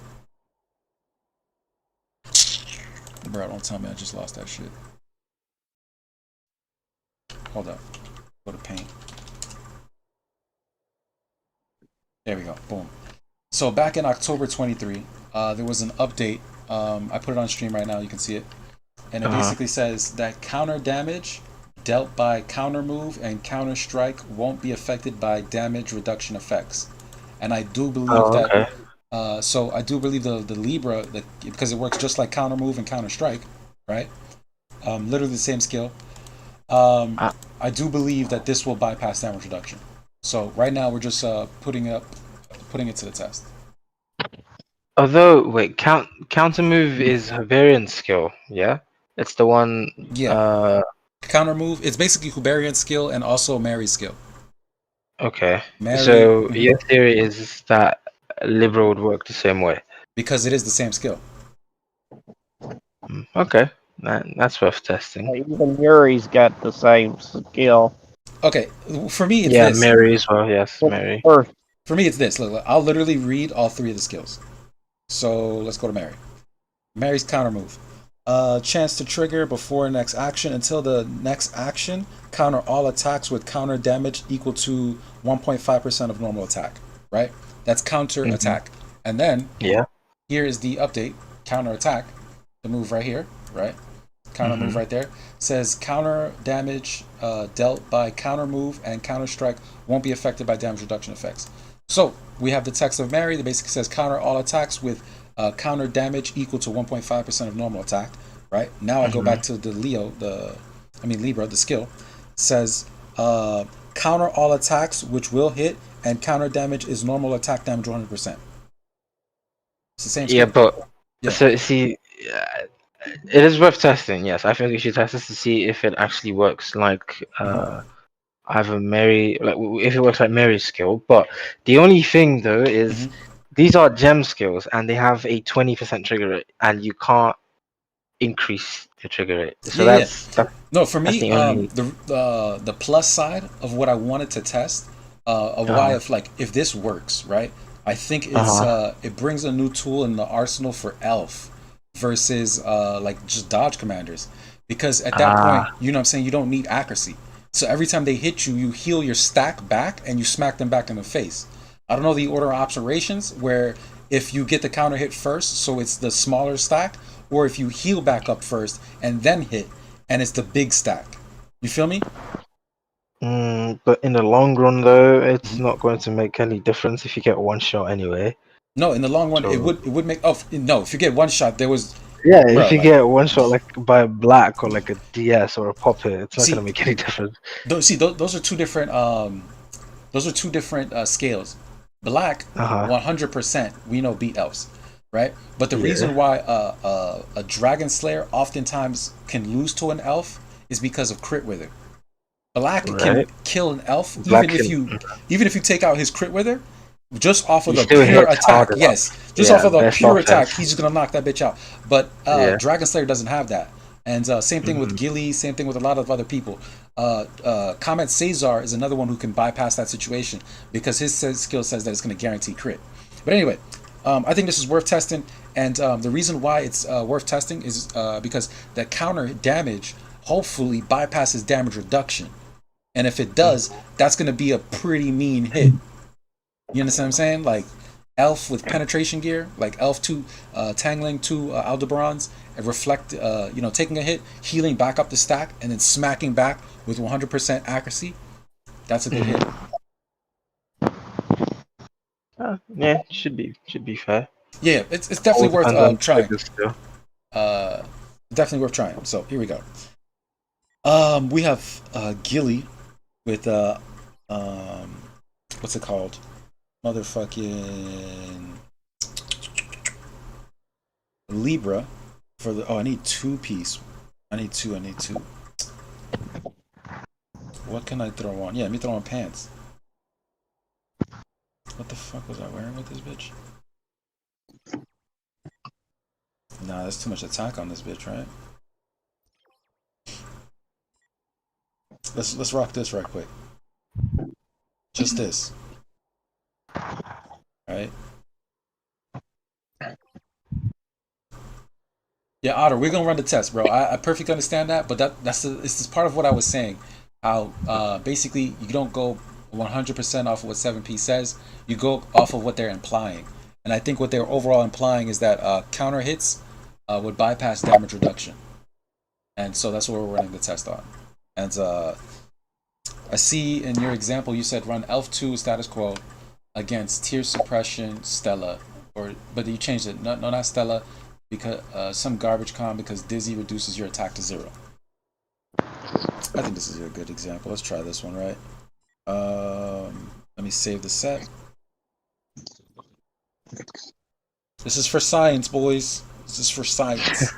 Speaker 3: Bro, don't tell me I just lost that shit. Hold up. Go to paint. There we go. Boom. So back in October 23, there was an update. I put it on stream right now. You can see it, and it basically says that counter damage dealt by counter move and counter strike won't be affected by damage reduction effects. And I do believe
Speaker 7: Oh,
Speaker 3: that.
Speaker 7: okay.
Speaker 3: So I do believe the Libra because it works just like counter move and counter strike, right? Literally the same skill.
Speaker 7: Uh,
Speaker 3: I do believe that this will bypass damage reduction. So right now we're just putting it to the test.
Speaker 7: Although, wait, counter move is Havarian's skill, yeah? It's the one.
Speaker 3: Yeah, counter move. It's basically Hubarian's skill and also Mary's skill.
Speaker 7: Okay.
Speaker 3: Mary,
Speaker 7: So your theory is that Libra would work the same way.
Speaker 3: because it is the same skill.
Speaker 7: Okay, that's worth testing.
Speaker 4: Even Yuri's got the same skill.
Speaker 3: Okay, for me it's
Speaker 7: Yeah,
Speaker 3: this.
Speaker 7: Mary as well. Yes, Mary.
Speaker 4: First,
Speaker 3: For me it's this. Look, I'll literally read all three of the skills. So let's go to Mary. Mary's counter move. Chance to trigger before next action. Until the next action, counter all attacks with counter damage equal to 1.5% of normal attack. Right? That's counter attack. And then
Speaker 7: Yeah.
Speaker 3: here is the update. Counter attack. The move right here. Right? Counter move right there. Says counter damage dealt by counter move and counter strike won't be affected by damage reduction effects. So we have the text of Mary that basically says counter all attacks with counter damage equal to 1.5% of normal attack. Right now, I go back to the Libra, the skill says counter all attacks which will hit, and counter damage is normal attack damage 100%. It's the same skill.
Speaker 7: Yeah, but
Speaker 3: Yeah.
Speaker 7: so see, it is worth testing. Yes, I think we should test this to see if it actually works like either Mary, like if it works like Mary's skill. But the only thing though is these are gem skills and they have a 20% trigger rate, and you can't increase your trigger rate. So
Speaker 3: Yeah, yeah.
Speaker 7: that's
Speaker 3: No, for
Speaker 7: that's
Speaker 3: me,
Speaker 7: the only.
Speaker 3: the plus side of what I wanted to test, of why
Speaker 7: Uh
Speaker 3: if like if this works, right? I think it's
Speaker 7: huh.
Speaker 3: it brings a new tool in the arsenal for Elf versus like just dodge commanders, because at that
Speaker 7: Ah,
Speaker 3: point, you know what I'm saying, you don't need accuracy. So every time they hit you, you heal your stack back and you smack them back in the face. I don't know the order of operations where if you get the counter hit first, so it's the smaller stack, or if you heal back up first and then hit, and it's the big stack. You feel me?
Speaker 7: but in the long run, though, it's
Speaker 3: Mhm.
Speaker 7: not going to make any difference if you get one shot anyway.
Speaker 3: No, in the long run,
Speaker 7: So
Speaker 3: it would make. Oh no, if you get one shot, there was,
Speaker 7: yeah, if
Speaker 3: bro.
Speaker 7: you
Speaker 3: Like,
Speaker 7: get one shot like by a black or like a DS or a puppet, it's not going
Speaker 3: see,
Speaker 7: to make any difference.
Speaker 3: those are two different. Those are two different scales. Black,
Speaker 7: Uh huh.
Speaker 3: 100%, we know beat elves, right? But the
Speaker 7: Yeah.
Speaker 3: reason why a dragon slayer oftentimes can lose to an elf is because of crit wither. Black can
Speaker 7: Right.
Speaker 3: kill an elf
Speaker 7: Black can.
Speaker 3: even if you take out his crit wither, just off of
Speaker 7: He
Speaker 3: the
Speaker 7: still
Speaker 3: pure
Speaker 7: hits hard
Speaker 3: attack.
Speaker 7: enough.
Speaker 3: Yes, just off
Speaker 7: Yeah,
Speaker 3: of the
Speaker 7: best
Speaker 3: pure attack,
Speaker 7: offense.
Speaker 3: he's just gonna knock that bitch out. But
Speaker 7: Yeah.
Speaker 3: Dragon Slayer doesn't have that. And same thing with
Speaker 7: Hmm.
Speaker 3: Gilly, same thing with a lot of other people. Comet Cesar is another one who can bypass that situation because his skill says that it's going to guarantee crit. But anyway, I think this is worth testing, and the reason why it's worth testing is because the counter damage hopefully bypasses damage reduction, and if it does, that's going to be a pretty mean hit. You understand what I'm saying? Like Elf with penetration gear, like Elf 2, Tangling 2 Aldebarans, and reflect, taking a hit, healing back up the stack, and then smacking back with 100% accuracy. That's a good hit.
Speaker 7: Yeah, should be fair.
Speaker 3: Yeah, it's definitely
Speaker 7: All
Speaker 3: worth
Speaker 7: depends on
Speaker 3: trying.
Speaker 7: triggers still.
Speaker 3: Uh, definitely worth trying. So here we go. We have Gilly with um, what's it called? Motherfucking Libra for the. Oh, I need two piece. I need two. I need two. What can I throw on? Yeah, let me throw on pants. What the fuck was I wearing with this bitch? Nah, there's too much attack on this bitch, right? Let's rock this right quick. Just this, right? Yeah, Otter, we're gonna run the test, bro. I perfectly understand that, but it's part of what I was saying. How basically you don't go 100% off of what 7P says. You go off of what they're implying, and I think what they're overall implying is that counter hits would bypass damage reduction, and so that's what we're running the test on. And I see in your example you said run Elf 2 status quo against Tear Suppression Stella, but you changed it. No, not Stella, because some garbage con because Dizzy reduces your attack to 0. I think this is a good example. Let's try this one, right? Let me save the set. This is for science, boys. This is for science.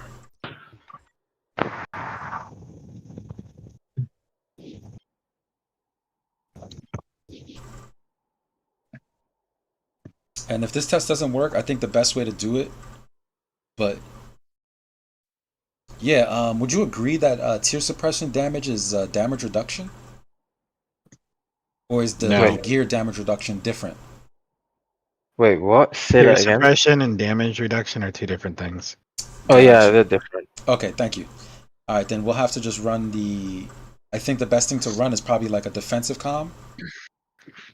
Speaker 3: And if this test doesn't work, I think the best way to do it, but yeah, would you agree that tear suppression damage is damage reduction? Or is the
Speaker 8: No.
Speaker 7: Wait,
Speaker 3: gear damage reduction different?
Speaker 7: wait, what? Say
Speaker 8: Fear
Speaker 7: that again.
Speaker 8: suppression and damage reduction are two different things.
Speaker 7: Oh yeah,
Speaker 3: Gotcha.
Speaker 7: they're different.
Speaker 3: Okay, thank you. All right, then we'll have to just run the. I think the best thing to run is probably like a defensive comm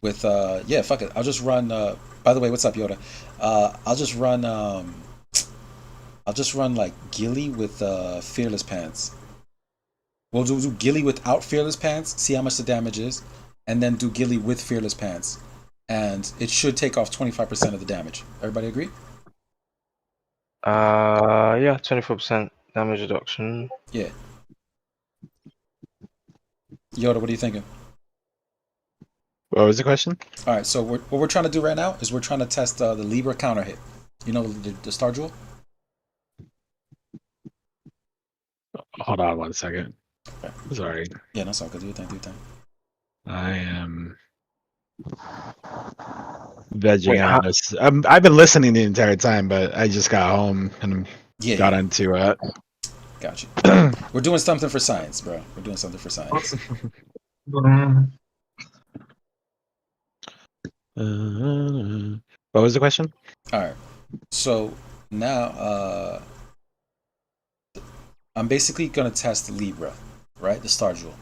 Speaker 3: with yeah, fuck it. I'll just run. By the way, what's up, Yoda? I'll just run like Gilly with fearless pants. We'll do Gilly without fearless pants. See how much the damage is, and then do Gilly with fearless pants, and it should take off 25% of the damage. Everybody agree?
Speaker 7: Yeah, 24% damage reduction.
Speaker 3: Yeah. Yoda, what are you thinking?
Speaker 8: What was the question?
Speaker 3: All right, so what we're trying to do right now is we're trying to test the Libra counter hit. You know the Star Jewel?
Speaker 8: Hold on one second.
Speaker 3: Okay.
Speaker 8: Sorry.
Speaker 3: Yeah, that's all good. Do your thing, do your thing.
Speaker 8: I am vegging
Speaker 7: Wait,
Speaker 8: on this. I've been listening the entire time, but I just got home and
Speaker 3: Yeah,
Speaker 8: got
Speaker 3: yeah.
Speaker 8: into it.
Speaker 3: Got you. We're doing something for science, bro. We're doing something for science.
Speaker 8: What was the question?
Speaker 3: All right. So now I'm basically going to test Libra, right? The star jewel.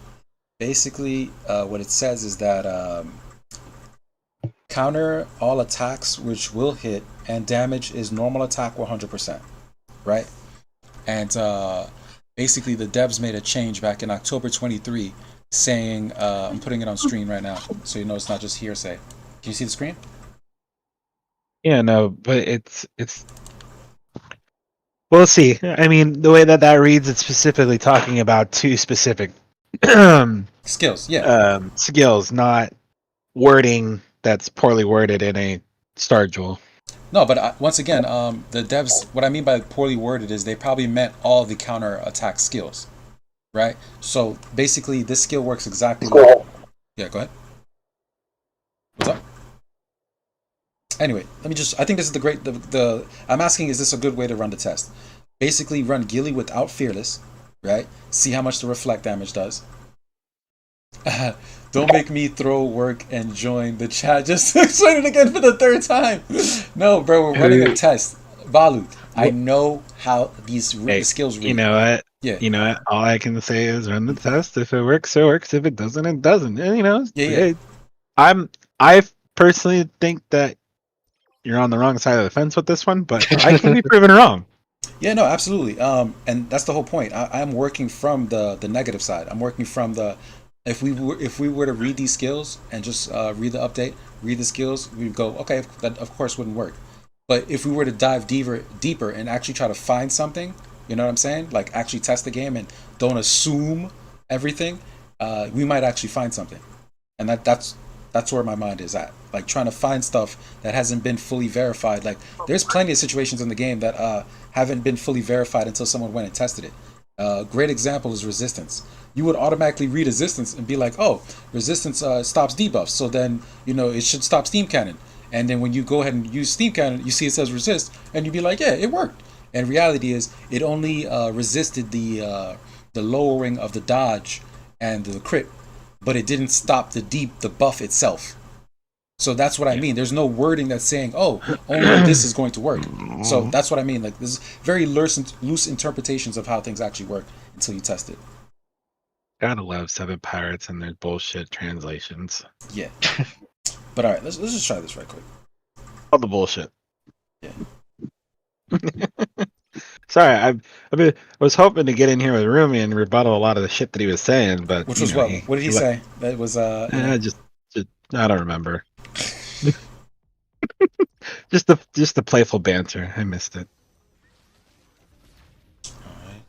Speaker 3: Basically, what it says is that counter all attacks which will hit and damage is normal attack 100%, right? And basically, the devs made a change back in October 23 saying, I'm putting it on screen right now so you know it's not just hearsay. Can you see the screen?
Speaker 8: Yeah, no, but it's we'll see. I mean, the way that reads, it's specifically talking about two specific
Speaker 3: Skills, yeah.
Speaker 8: skills, not wording that's poorly worded in a star jewel.
Speaker 3: No, but once again, the devs, what I mean by poorly worded is they probably meant all the counter attack skills, right? So basically, this skill works exactly like. Yeah, go ahead. What's up? Anyway, let me just. I think this is the. I'm asking, is this a good way to run the test? Basically, run Gilly without Fearless, right? See how much the reflect damage does. Don't make me throw work and join the chat just to explain it again for the third time. No, bro, we're running a test. Balu, I know how these skills read.
Speaker 8: You know what?
Speaker 3: Yeah.
Speaker 8: You know what? All I can say is run the test. If it works, it works. If it doesn't, it doesn't. And,
Speaker 3: Yeah.
Speaker 8: I personally think that you're on the wrong side of the fence with this one, but I can be proven wrong.
Speaker 3: Yeah, no, absolutely. And that's the whole point. I'm working from the negative side. I'm working from the if we were to read these skills and just read the update, read the skills, we'd go, okay, that of course wouldn't work. But if we were to dive deeper and actually try to find something, you know what I'm saying? Like actually test the game and don't assume everything, we might actually find something. And that's where my mind is at. Like trying to find stuff that hasn't been fully verified. Like there's plenty of situations in the game that haven't been fully verified until someone went and tested it. Great example is resistance. You would automatically read resistance and be like, oh, resistance stops debuffs, so then it should stop steam cannon. And then when you go ahead and use steam cannon, you see it says resist, and you'd be like, yeah, it worked. And reality is, it only resisted the lowering of the dodge and the crit, but it didn't stop the buff itself. So that's what I mean. There's no wording that's saying, oh, only this is going to work. So that's what I mean. Like, there's very loose interpretations of how things actually work until you test it.
Speaker 8: Gotta love Seven Pirates and their bullshit translations.
Speaker 3: Yeah. But all right, let's just try this right quick.
Speaker 8: All the bullshit.
Speaker 3: Yeah.
Speaker 8: Sorry, I was hoping to get in here with Rumi and rebuttal a lot of the shit that he was saying, but
Speaker 3: which was what? What did he say? That was
Speaker 8: just I don't remember. just the playful banter. I missed it.
Speaker 3: All right.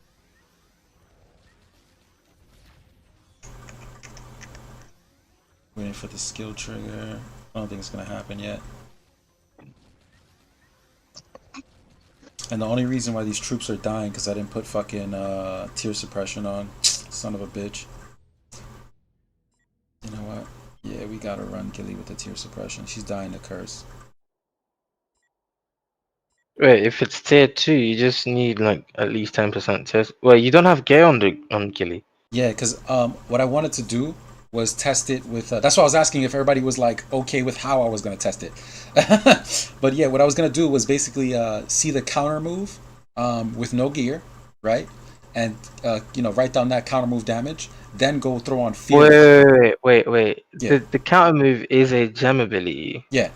Speaker 3: Waiting for the skill trigger. I don't think it's gonna happen yet. And the only reason why these troops are dying because I didn't put fucking tear suppression on. Son of a bitch. You know what? Yeah, we gotta run Gilly with the tear suppression. She's dying to curse.
Speaker 7: Wait, if it's tier 2, you just need like at least 10% test. Well, you don't have gear on Gilly.
Speaker 3: Yeah, because what I wanted to do was test it with. That's why I was asking if everybody was like okay with how I was gonna test it. But yeah, what I was gonna do was basically see the counter move with no gear, right? And write down that counter move damage, then go throw on fear.
Speaker 7: Wait.
Speaker 3: Yeah.
Speaker 7: The counter move is a gem ability.
Speaker 3: Yeah.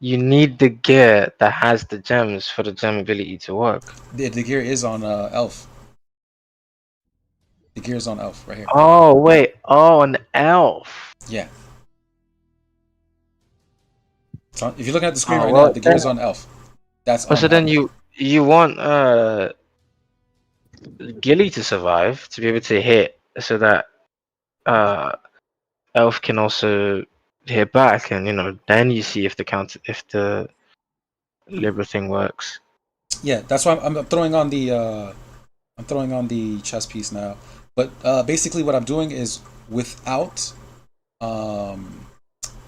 Speaker 7: You need the gear that has the gems for the gem ability to work.
Speaker 3: The gear is on Elf. The gear is on Elf right here.
Speaker 7: Oh wait, an Elf.
Speaker 3: Yeah. So if you're looking at the screen right now, the gear is on Elf. That's on
Speaker 7: so then you want Gilly to survive to be able to hit, so that Elf can also hit back, and then you see if the Libra thing works.
Speaker 3: Yeah, that's why I'm throwing on the chess piece now. But basically, what I'm doing is without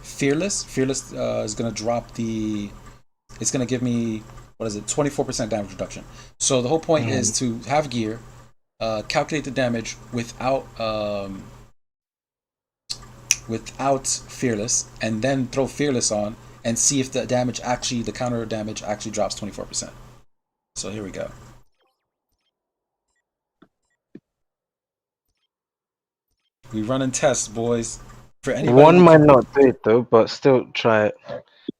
Speaker 3: Fearless. Fearless is gonna drop the. It's gonna give me 24% damage reduction. So the whole point is to have gear, calculate the damage without Fearless, and then throw Fearless on and see if the counter damage actually drops 24%. So here we go. We running tests, boys. For anybody
Speaker 7: One
Speaker 3: who
Speaker 7: might
Speaker 3: can,
Speaker 7: not do it though, but still try it.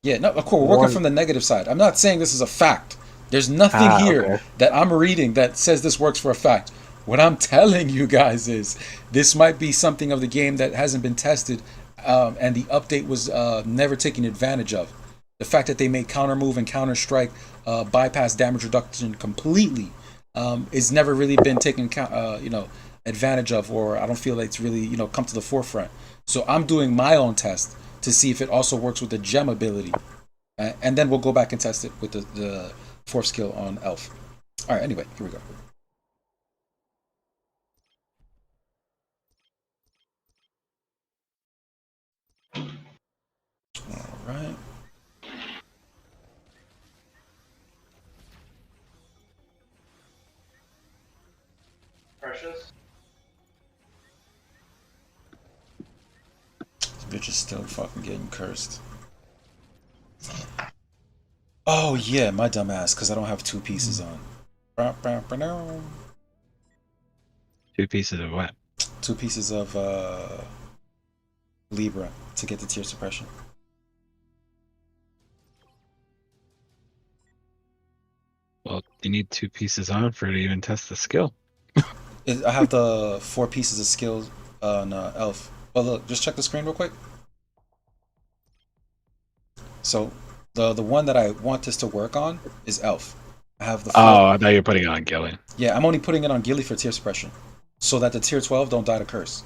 Speaker 3: yeah, no, of course, we're working
Speaker 7: One.
Speaker 3: from the negative side. I'm not saying this is a fact. There's nothing here
Speaker 7: Okay.
Speaker 3: that I'm reading that says this works for a fact. What I'm telling you guys is this might be something of the game that hasn't been tested, and the update was never taken advantage of. The fact that they made counter move and counter strike bypass damage reduction completely is never really been taken advantage of, or I don't feel like it's really come to the forefront. So I'm doing my own test to see if it also works with the gem ability, and then we'll go back and test it with the fourth skill on Elf. All right. Anyway, here we go. All right.
Speaker 7: Precious.
Speaker 3: This bitch is still fucking getting cursed. Oh yeah, my dumb ass, because I don't have two pieces on.
Speaker 8: Two pieces of what?
Speaker 3: Two pieces of Libra to get the tier suppression.
Speaker 8: Well, you need two pieces on for it to even test the skill.
Speaker 3: I have the 4 pieces of skills on Elf. Oh look, just check the screen real quick. So the one that I want this to work on is Elf. I have the 4.
Speaker 8: Oh, I thought you were putting it on Gilly.
Speaker 3: Yeah, I'm only putting it on Gilly for tier suppression, so that the tier 12 don't die to curse.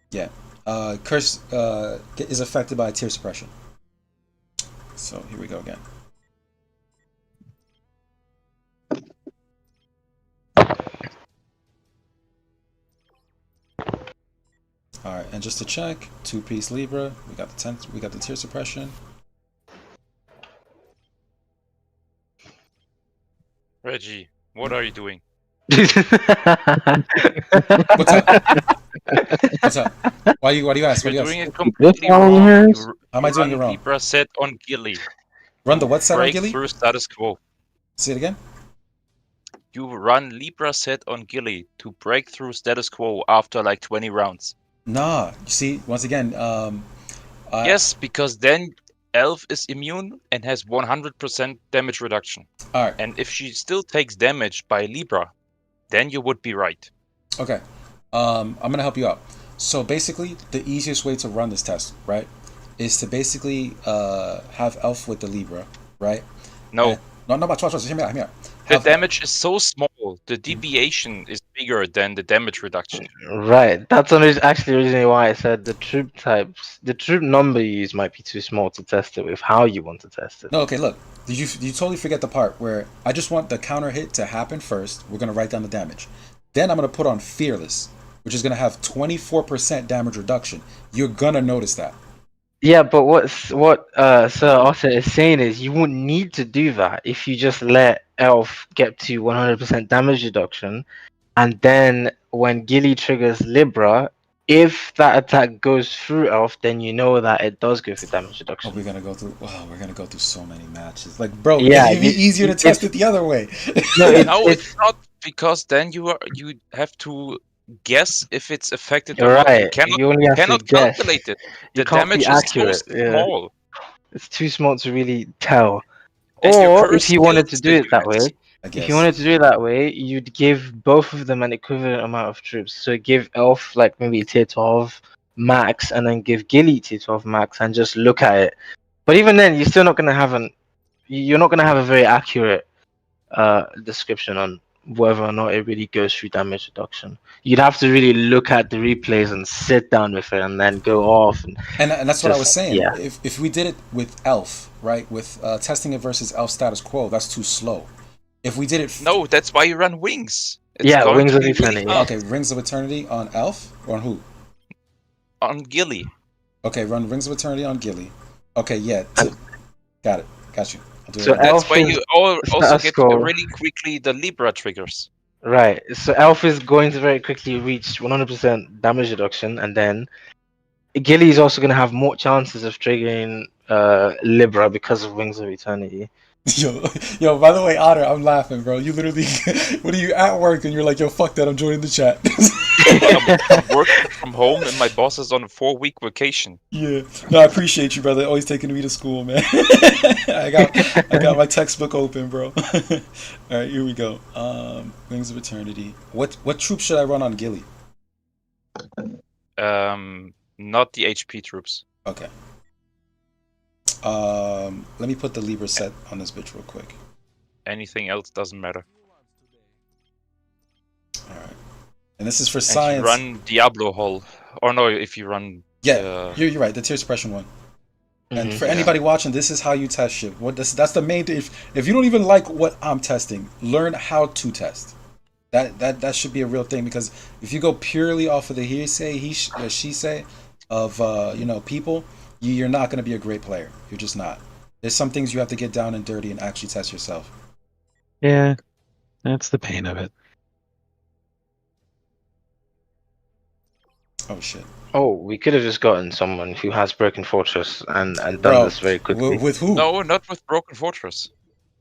Speaker 3: Yeah, curse is affected by tier suppression. So here we go again. All right, and just to check, 2-piece Libra. We got the tier suppression.
Speaker 9: Reggie, what are you doing?
Speaker 3: What's up? What's up? Why do you ask? What do
Speaker 9: You're
Speaker 3: you
Speaker 9: doing
Speaker 3: ask?
Speaker 9: it completely wrong.
Speaker 1: hers?
Speaker 3: How am I doing it
Speaker 9: run
Speaker 3: wrong?
Speaker 9: Libra set on Gilly.
Speaker 3: Run the what set on
Speaker 9: Break
Speaker 3: Gilly?
Speaker 9: through status quo.
Speaker 3: Say it again.
Speaker 9: You run Libra set on Gilly to break through status quo after like 20 rounds.
Speaker 3: Nah. You see, once again,
Speaker 9: Yes, because then Elf is immune and has 100% damage reduction.
Speaker 3: all right.
Speaker 9: And if she still takes damage by Libra, then you would be right.
Speaker 3: Okay. I'm gonna help you out. So basically, the easiest way to run this test, right, is to basically have Elf with the Libra, right?
Speaker 9: No.
Speaker 3: No, but watch, hear me out, hear me out.
Speaker 9: The damage is so small, the deviation is bigger than the damage reduction.
Speaker 7: Right. That's actually originally why I said the troop number you use might be too small to test it with how you want to test it.
Speaker 3: No, okay, look. You totally forget the part where I just want the counter hit to happen first. We're gonna write down the damage. Then I'm gonna put on Fearless, which is gonna have 24% damage reduction. You're gonna notice that.
Speaker 7: Yeah, but what Sir Otter is saying is you wouldn't need to do that if you just let Elf get to 100% damage reduction, and then when Gilly triggers Libra, if that attack goes through Elf, then you know that it does go for damage
Speaker 3: Oh,
Speaker 7: reduction.
Speaker 3: we're gonna go through so many matches. Like, bro,
Speaker 7: Yeah,
Speaker 3: it'd be easier to test it the other way.
Speaker 7: No,
Speaker 9: No, it's not, because then you have to guess if it's affected or not. You
Speaker 7: right. You only have to
Speaker 9: cannot
Speaker 7: guess.
Speaker 9: calculate it.
Speaker 7: You
Speaker 9: The
Speaker 7: can't be
Speaker 9: damage is so
Speaker 7: accurate. Yeah,
Speaker 9: small.
Speaker 7: it's too small to really tell.
Speaker 9: And your
Speaker 7: Or
Speaker 9: curse
Speaker 7: if you wanted to
Speaker 9: kills
Speaker 7: do
Speaker 9: the
Speaker 7: it that way,
Speaker 9: units.
Speaker 3: I
Speaker 7: if
Speaker 3: guess.
Speaker 7: you wanted to do it that way, you'd give both of them an equivalent amount of troops. So give Elf like maybe tier 12 max, and then give Gilly tier 12 max, and just look at it. But even then, you're still not gonna have you're not gonna have a very accurate description on whether or not it really goes through damage reduction. You'd have to really look at the replays and sit down with it, and then go off
Speaker 3: And that's what I was saying.
Speaker 7: Yeah.
Speaker 3: If we did it with Elf, right, with testing it versus Elf status quo, that's too slow. If we did it,
Speaker 9: No, that's why you run Wings. It's
Speaker 7: Yeah,
Speaker 9: going
Speaker 7: Wings
Speaker 9: to
Speaker 7: of
Speaker 9: be really
Speaker 7: Eternity.
Speaker 9: fast.
Speaker 3: okay, Rings of Eternity on Elf or on who?
Speaker 9: On Gilly.
Speaker 3: Okay, run Rings of Eternity on Gilly. Okay, yeah, got it, got you. I'll do it
Speaker 7: So
Speaker 3: right now.
Speaker 9: That's
Speaker 7: Elf
Speaker 9: why
Speaker 7: is
Speaker 9: you also
Speaker 7: status
Speaker 9: get
Speaker 7: quo.
Speaker 9: really quickly the Libra triggers.
Speaker 7: Right. So Elf is going to very quickly reach 100% damage reduction, and then Gilly is also going to have more chances of triggering Libra because of Wings of Eternity.
Speaker 3: Yo, by the way, Otter, I'm laughing, bro. You literally, what are you at work and you're like, yo, fuck that, I'm joining the chat.
Speaker 9: I'm working from home and my boss is on a 4-week vacation.
Speaker 3: Yeah. No, I appreciate you, brother. Always taking me to school, man. I got my textbook open, bro. All right, here we go. Wings of Eternity. What troop should I run on Gilly?
Speaker 9: Not the HP troops.
Speaker 3: Okay. Let me put the Libra set on this bitch real quick.
Speaker 9: Anything else doesn't matter.
Speaker 3: All right. And this is for
Speaker 9: And
Speaker 3: science.
Speaker 9: you run Diablo Hall. Or no, if you run...
Speaker 3: Yeah, you're right. The tear suppression one. And for anybody watching, this is how you test shit. That's the main thing. If you don't even like what I'm testing, learn how to test. That should be a real thing, because if you go purely off of the hearsay, she say of people, you're not going to be a great player. You're just not. There's some things you have to get down and dirty and actually test yourself.
Speaker 8: Yeah, that's the pain of it.
Speaker 3: Oh shit.
Speaker 7: Oh, we could have just gotten someone who has Broken Fortress and done
Speaker 3: Bro,
Speaker 7: this very quickly.
Speaker 3: with who?
Speaker 9: No, not with Broken Fortress.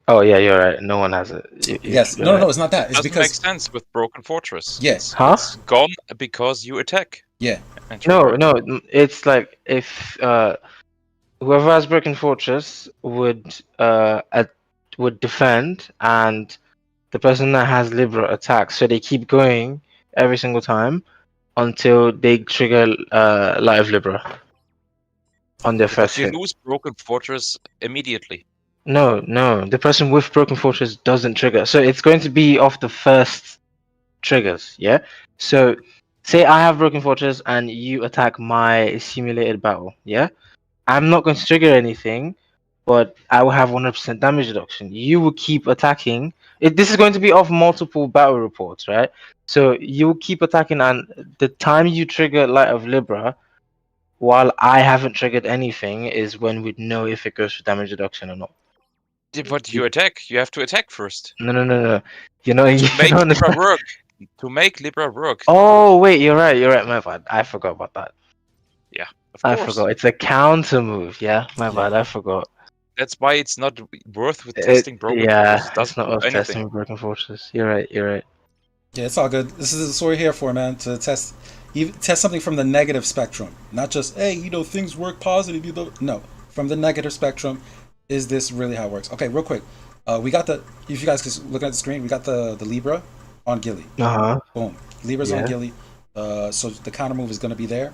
Speaker 7: Oh yeah, you're right. No one has it.
Speaker 3: Yes.
Speaker 7: You're
Speaker 3: No,
Speaker 7: right.
Speaker 3: it's not that. It's
Speaker 9: Doesn't
Speaker 3: because
Speaker 9: make sense with Broken Fortress.
Speaker 3: Yes.
Speaker 7: Huh?
Speaker 9: It's gone because you attack.
Speaker 3: Yeah.
Speaker 9: And
Speaker 7: No. It's like if whoever has Broken Fortress would defend, and the person that has Libra attacks. So they keep going every single time until they trigger Light of Libra on their
Speaker 9: But
Speaker 7: first
Speaker 9: you
Speaker 7: hit.
Speaker 9: lose Broken Fortress immediately.
Speaker 7: No. The person with Broken Fortress doesn't trigger. So it's going to be off the first triggers, yeah? So say I have Broken Fortress and you attack my simulated battle, yeah? I'm not going to trigger anything, but I will have 100% damage reduction. You will keep attacking. This is going to be off multiple battle reports, right? So you will keep attacking, and the time you trigger Light of Libra, while I haven't triggered anything, is when we'd know if it goes for damage reduction or not.
Speaker 9: But you attack. You have to attack first.
Speaker 7: No. You know,
Speaker 9: To make Libra work. To make Libra work.
Speaker 7: Oh wait, you're right. My bad. I forgot about that.
Speaker 9: Yeah, of
Speaker 7: I
Speaker 9: course.
Speaker 7: forgot. It's a counter move. Yeah, my bad. I forgot.
Speaker 9: That's why it's not worth with testing Broken Fortress. It
Speaker 7: It's
Speaker 9: doesn't
Speaker 7: not
Speaker 9: do
Speaker 7: worth
Speaker 9: anything.
Speaker 7: testing Broken Fortress. You're right.
Speaker 3: Yeah, it's all good. This is what we're here for, man. To test something from the negative spectrum, not just things work positively. No, from the negative spectrum, is this really how it works? Okay, real quick, we got the. If you guys can look at the screen, we got the Libra on Gilly. Boom, Libra's on Gilly. So the counter move is going to be there,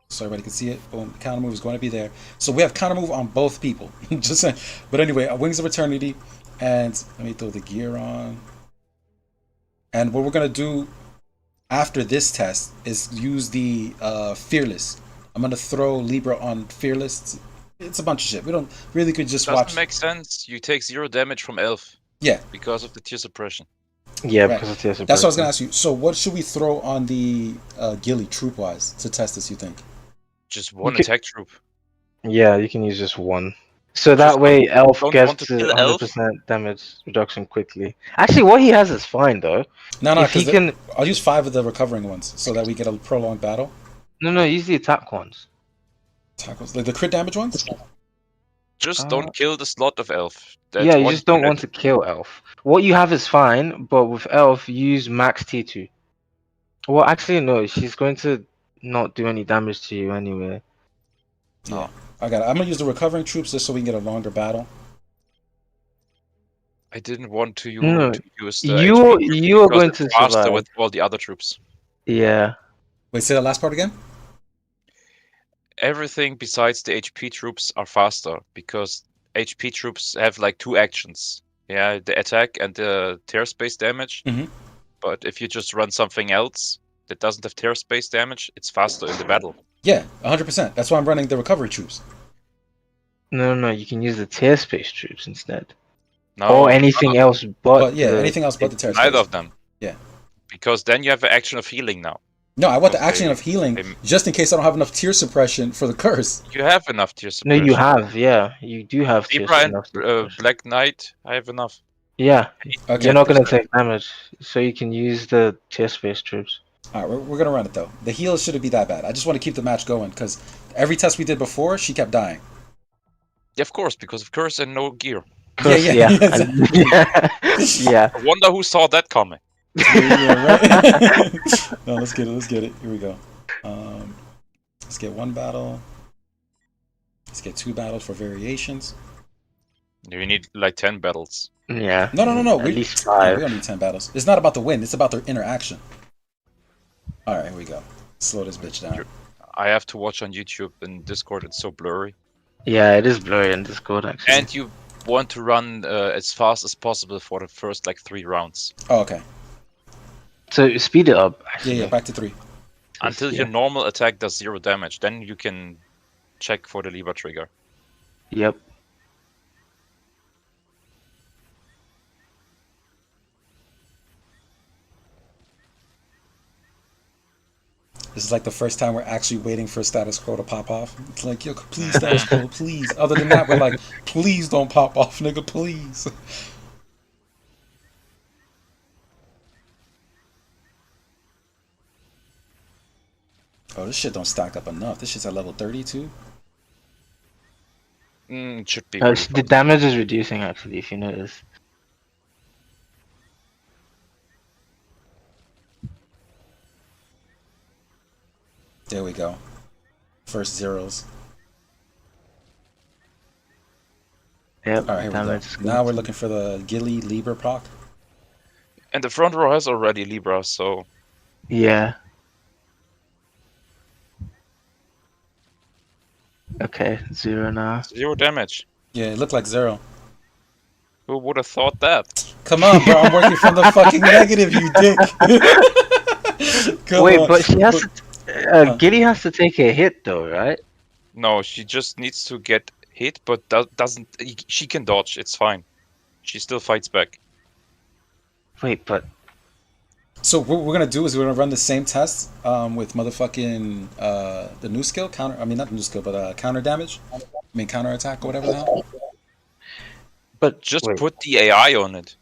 Speaker 3: so everybody can see it. Boom, the counter move is going to be there. So we have counter move on both people. Just saying. But anyway, Wings of Eternity, and let me throw the gear on. And what we're gonna do after this test is use the Fearless. I'm gonna throw Libra on Fearless. It's a bunch of shit. We don't really could just
Speaker 9: Doesn't
Speaker 3: watch.
Speaker 9: make sense. You take 0 damage from Elf.
Speaker 3: Yeah.
Speaker 9: Because of the tear suppression.
Speaker 7: Yeah,
Speaker 3: Right.
Speaker 7: because of tear suppression.
Speaker 3: That's what I was gonna ask you. So what should we throw on the Gilly troop wise to test this? You think?
Speaker 9: Just one attack troop.
Speaker 7: Yeah, you can use just one. So that way, Elf
Speaker 9: don't
Speaker 7: gets
Speaker 9: want to
Speaker 7: to
Speaker 9: kill Elf?
Speaker 7: 100% damage reduction quickly. Actually, what he has is fine though.
Speaker 3: No,
Speaker 7: If he
Speaker 3: because
Speaker 7: can,
Speaker 3: I'll use 5 of the recovering ones so that we get a prolonged battle.
Speaker 7: no, use the attack ones.
Speaker 3: Tackles like the crit damage ones.
Speaker 9: Just don't kill the slot of Elf. That's
Speaker 7: Yeah, you
Speaker 9: one
Speaker 7: just don't
Speaker 9: unit.
Speaker 7: want to kill Elf. What you have is fine, but with Elf, use max T2. Well, actually, no, she's going to not do any damage to you anyway.
Speaker 3: Yeah, I got it. I'm gonna use the recovering troops just so we can get a longer battle.
Speaker 9: I didn't want to use the
Speaker 7: You
Speaker 9: HP
Speaker 7: are
Speaker 9: because
Speaker 7: going
Speaker 9: it's
Speaker 7: to
Speaker 9: faster
Speaker 7: survive.
Speaker 9: with all the other troops.
Speaker 7: Yeah.
Speaker 3: Wait, say that last part again.
Speaker 9: Everything besides the HP troops are faster because HP troops have like 2 actions. Yeah, the attack and the tear space damage. But if you just run something else that doesn't have tear space damage, it's faster in the battle.
Speaker 3: Yeah, 100%. That's why I'm running the recovery troops.
Speaker 7: No, you can use the tear space troops instead.
Speaker 9: No,
Speaker 7: or anything else but
Speaker 3: anything else but the tear space.
Speaker 9: Neither of them.
Speaker 3: Yeah.
Speaker 9: Because then you have an action of healing now.
Speaker 3: No, I want the
Speaker 9: Okay.
Speaker 3: action of healing just in case I don't have enough tear suppression for the curse.
Speaker 9: You have enough tear
Speaker 7: No,
Speaker 9: suppression.
Speaker 7: you have. Yeah, you do have
Speaker 9: Libra and
Speaker 7: enough tear suppression.
Speaker 9: Black Knight, I have enough.
Speaker 7: Yeah,
Speaker 3: Okay.
Speaker 7: you're not gonna take damage, so you can use the tear space troops.
Speaker 3: All right, we're gonna run it though. The heal shouldn't be that bad. I just want to keep the match going because every test we did before, she kept dying.
Speaker 9: Yeah, of course, because of curse and no gear.
Speaker 7: Curse,
Speaker 3: yeah.
Speaker 7: Yeah.
Speaker 9: I wonder who saw that coming.
Speaker 3: Yeah, right. No, let's get it. Here we go. Let's get one battle. Let's get 2 battles for variations.
Speaker 9: You need like 10 battles.
Speaker 7: Yeah.
Speaker 3: No.
Speaker 7: At least
Speaker 3: No,
Speaker 7: 5.
Speaker 3: we don't need 10 battles. It's not about the win. It's about the interaction. All right, here we go. Slow this bitch down.
Speaker 9: I have to watch on YouTube and Discord. It's so blurry.
Speaker 7: Yeah, it is blurry in Discord actually.
Speaker 9: And you want to run as fast as possible for the first like 3 rounds.
Speaker 3: Oh, okay.
Speaker 7: So speed it up. Actually.
Speaker 3: Yeah, back to 3.
Speaker 9: Until your normal attack does 0 damage, then you can check for the Libra trigger.
Speaker 7: Yep.
Speaker 3: This is like the first time we're actually waiting for status quo to pop off. It's like, yo, please status quo, please. Other than that, we're like, please don't pop off, nigga, please. Oh, this shit don't stack up enough. This shit's at level 32.
Speaker 9: It should be.
Speaker 7: The damage is reducing actually, if you notice.
Speaker 3: There we go. First zeros.
Speaker 7: Yep.
Speaker 3: All right, here we go. Now we're looking for the Gilly Libra proc.
Speaker 9: And the front row has already Libra, so.
Speaker 7: Yeah. Okay, 0 now.
Speaker 9: 0 damage.
Speaker 3: Yeah, it looked like 0.
Speaker 9: Who would have thought that?
Speaker 3: Come on, bro. I'm working from the fucking negative, you dick.
Speaker 7: Wait, but she has to. Gilly has to take a hit though, right?
Speaker 9: No, she just needs to get hit, but doesn't. She can dodge. It's fine. She still fights back.
Speaker 7: Wait, but.
Speaker 3: So what we're gonna do is we're gonna run the same test with motherfucking the new skill counter. I mean, not the new skill, but counter damage. I mean, counter attack or whatever the hell.
Speaker 9: But just put the AI on it.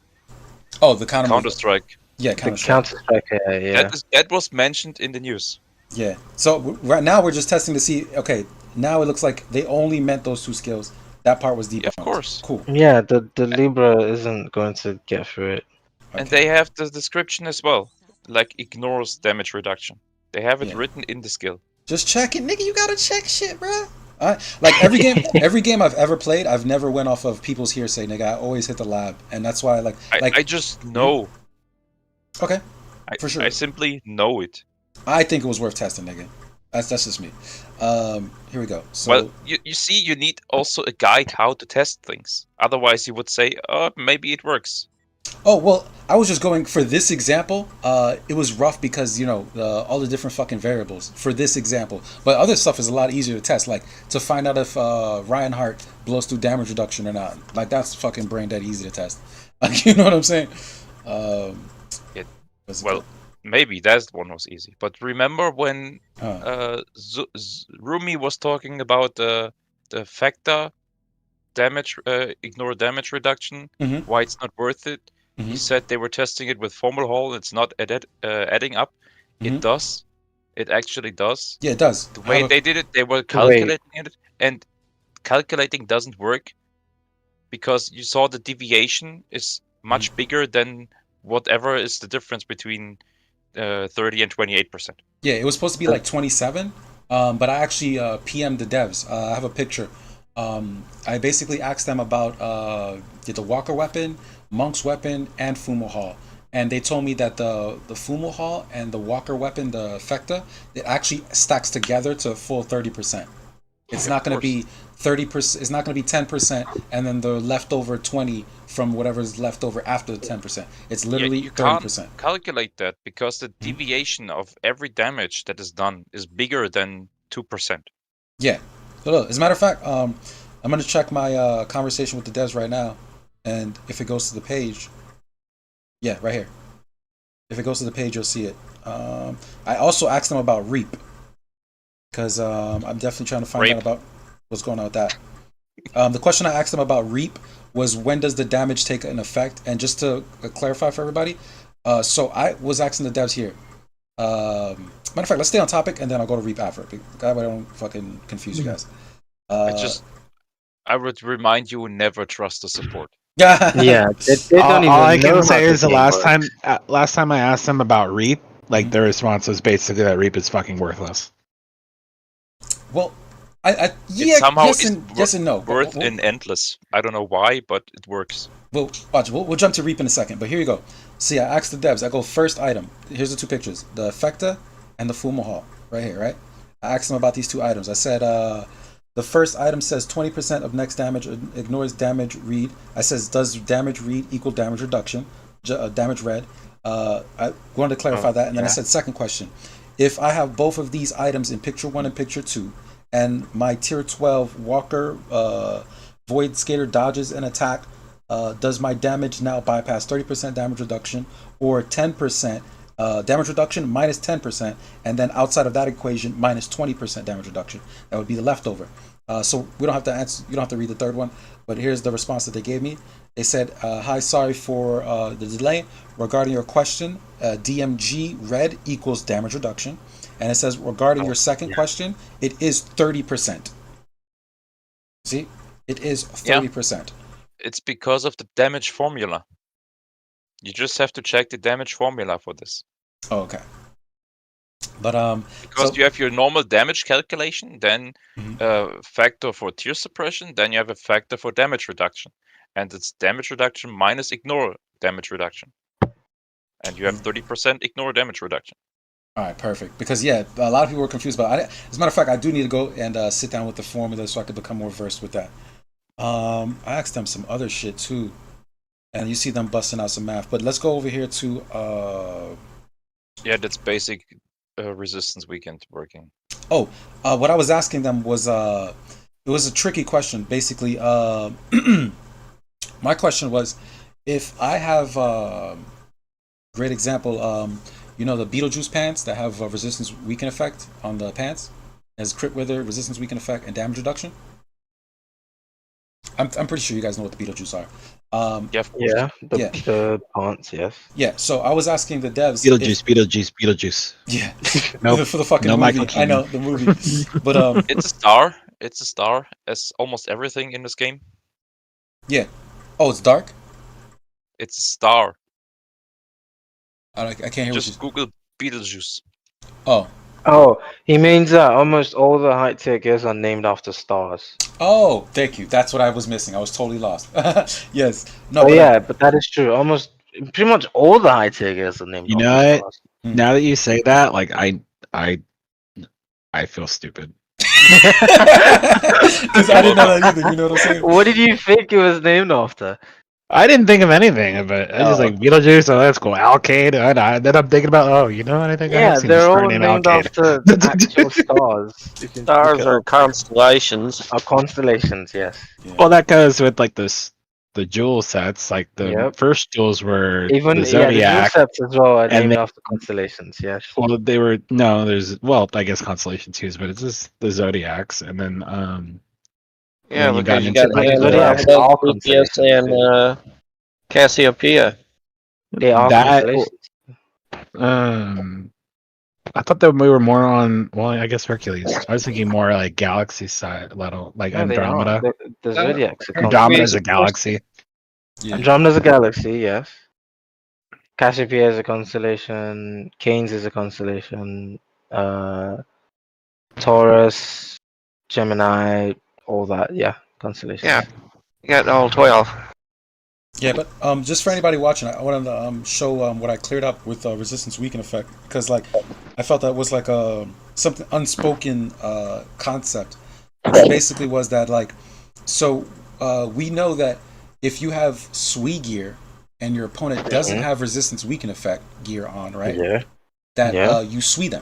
Speaker 3: Oh, the counter
Speaker 9: strike.
Speaker 3: Yeah,
Speaker 7: Counter strike. Yeah.
Speaker 9: That was mentioned in the news.
Speaker 3: Yeah. So right now we're just testing to see. Okay, now it looks like they only meant those 2 skills. That part was deep.
Speaker 9: Yeah, of course.
Speaker 3: Cool.
Speaker 7: Yeah, the Libra isn't going to get through it.
Speaker 3: Okay.
Speaker 9: And they have the description as well. Like, ignores damage reduction. They have it written in the skill.
Speaker 3: Just check it, nigga. You gotta check shit, bro. Like every game I've ever played, I've never went off of people's hearsay, nigga. I always hit the lab, and that's why
Speaker 9: I just know.
Speaker 3: Okay, for sure.
Speaker 9: I simply know it.
Speaker 3: I think it was worth testing, nigga. That's just me. Here we go. So,
Speaker 9: well, you see, you need also a guide how to test things. Otherwise, you would say, oh, maybe it works.
Speaker 3: Oh, well, I was just going for this example. It was rough because, you know, all the different fucking variables for this example. But other stuff is a lot easier to test, like to find out if Reinhardt blows through damage reduction or not. Like, that's fucking brain dead easy to test. Like, you know what I'm saying?
Speaker 9: Well, maybe that one was easy. But remember when Rumi was talking about the factor damage, ignore damage reduction, why it's not worth it? He said they were testing it with Formula It's not adding up. It does. It actually does.
Speaker 3: Yeah, it does.
Speaker 9: The way they did it, they were calculating it, and calculating doesn't work because you saw the deviation is much bigger than whatever is the difference between 30 and 28%.
Speaker 3: Yeah, it was supposed to be like 27, but I actually PM'd the devs. I have a picture. I basically asked them about the Walker weapon, Monk's weapon, and Fumo Hall. And they told me that the Fumo Hall and the Walker weapon, the Fecta, it actually stacks together to a full 30%. It's not going to be 30%. It's not going to be 10%, and then the leftover 20 from whatever's left over after the 10%. It's literally 30%.
Speaker 9: Can't calculate that because the deviation of every damage that is done is bigger than 2%.
Speaker 3: Yeah. So look, as a matter of fact, I'm going to check my conversation with the devs right now, and if it goes to the page, yeah, right here. If it goes to the page, you'll see it. I also asked them about Reap because I'm definitely trying to find out
Speaker 9: Rape.
Speaker 3: about what's going on with that. The question I asked them about Reap was when does the damage take an effect? And just to clarify for everybody, so I was asking the devs here. Matter of fact, let's stay on topic and then I'll go to Reap after. That way I don't fucking confuse you guys.
Speaker 9: I would remind you, never trust the support.
Speaker 7: Yeah, they don't
Speaker 8: All I
Speaker 7: even know
Speaker 8: can
Speaker 7: how
Speaker 8: say
Speaker 7: the
Speaker 8: is the
Speaker 7: game works.
Speaker 8: last time I asked them about Reap, like their response was basically that Reap is fucking worthless.
Speaker 3: Well,
Speaker 9: It
Speaker 3: yeah,
Speaker 9: somehow
Speaker 3: yes
Speaker 9: is
Speaker 3: and no.
Speaker 9: worth in endless. I don't know why, but it works.
Speaker 3: Well, watch. We'll jump to Reap in a second, but here you go. See, I asked the devs. I go first item. Here's the two pictures: the Effecta and the Fumahal. Right here, right. I asked them about these two items. I said, the first item says 20% of next damage ignores damage read. I says, does damage read equal damage reduction? Damage read. I wanted to clarify that, and then I said, second question: if I have both of these items in picture 1 and picture 2, and my tier 12 Walker Void Skater dodges an attack, does my damage now bypass 30% damage reduction or 10% damage reduction minus 10%, and then outside of that equation minus 20% damage reduction? That would be the leftover. So we don't have to answer. You don't have to read the third one, but here's the response that they gave me. They said, "Hi, sorry for the delay. Regarding your question, DMG red equals damage reduction," and it says regarding your second question, it is 30%. See, it is 30%.
Speaker 9: It's because of the damage formula. You just have to check the damage formula for this.
Speaker 3: Oh, okay. But
Speaker 9: because
Speaker 3: so,
Speaker 9: you have your normal damage calculation, then factor for tear suppression, then you have a factor for damage reduction, and it's damage reduction minus ignore damage reduction, and you have 30% ignore damage reduction.
Speaker 3: All right, perfect. Because yeah, a lot of people were confused about it. As a matter of fact, I do need to go and sit down with the formula so I could become more versed with that. I asked them some other shit too, and you see them busting out some math. But let's go over here to
Speaker 9: yeah, that's basic resistance weekend working.
Speaker 3: Oh, what I was asking them was it was a tricky question. Basically, my question was, if I have great example, you know the Beetlejuice pants that have resistance weaken effect on the pants, as crit wither, resistance weaken effect, and damage reduction. I'm pretty sure you guys know what the Beetlejuice are.
Speaker 7: The pants, yes.
Speaker 3: Yeah, so I was asking the devs.
Speaker 8: Beetlejuice.
Speaker 3: Yeah,
Speaker 8: nope.
Speaker 3: for the fucking
Speaker 8: no
Speaker 3: movie.
Speaker 8: Michael Keaton.
Speaker 3: I know the movie, but
Speaker 9: it's a star. It's a star, as almost everything in this game.
Speaker 3: Yeah. Oh, it's dark.
Speaker 9: It's a star.
Speaker 3: I can't hear.
Speaker 9: Just Google Beetlejuice.
Speaker 7: Oh, he means that almost all the high tier gears are named after stars.
Speaker 3: Oh, thank you. That's what I was missing. I was totally lost. Yes. No.
Speaker 7: But that is true. Almost, pretty much all the high tier gears are named after stars.
Speaker 8: Now that you say that, like I feel stupid.
Speaker 3: Because I didn't know that either. You know what I'm saying?
Speaker 7: What did you think it was named after?
Speaker 8: I didn't think of anything, but I just like Beetlejuice. Oh, that's cool. Alcade. Then I'm thinking about, you know what? I think I've seen
Speaker 7: they're
Speaker 8: a star
Speaker 7: all
Speaker 8: named
Speaker 7: named
Speaker 8: Alcade.
Speaker 7: after actual stars.
Speaker 4: Stars are constellations.
Speaker 7: Constellations, yes.
Speaker 8: Yeah. Well, that goes with like the jewel sets. Like the first jewels were
Speaker 7: even
Speaker 8: the Zodiac,
Speaker 7: the jewel sets as well are named after constellations. Yes.
Speaker 8: Well, they were I guess constellation twos, but it's just the Zodiacs, and then
Speaker 4: yeah,
Speaker 8: you
Speaker 4: because
Speaker 8: got
Speaker 4: you got
Speaker 7: all
Speaker 4: Prometheus and Cassiopeia.
Speaker 7: They are constellations.
Speaker 8: I thought that we were more on. Well, I guess Hercules. I was thinking more like galaxy side, like Andromeda.
Speaker 7: The Zodiac's
Speaker 8: Andromeda's a galaxy.
Speaker 7: Yeah. Andromeda's a galaxy, yes. Cassiopeia is a constellation. Canes is a constellation. Taurus, Gemini, all that. Yeah, constellations.
Speaker 4: Yeah, you got all 12.
Speaker 3: Yeah, but just for anybody watching, I wanted to show what I cleared up with resistance weaken effect, because like I felt that was like something unspoken concept, which basically was that like, so we know that if you have Sui gear and your opponent doesn't have resistance weaken effect gear on, right?
Speaker 7: Yeah.
Speaker 3: That you Sui them,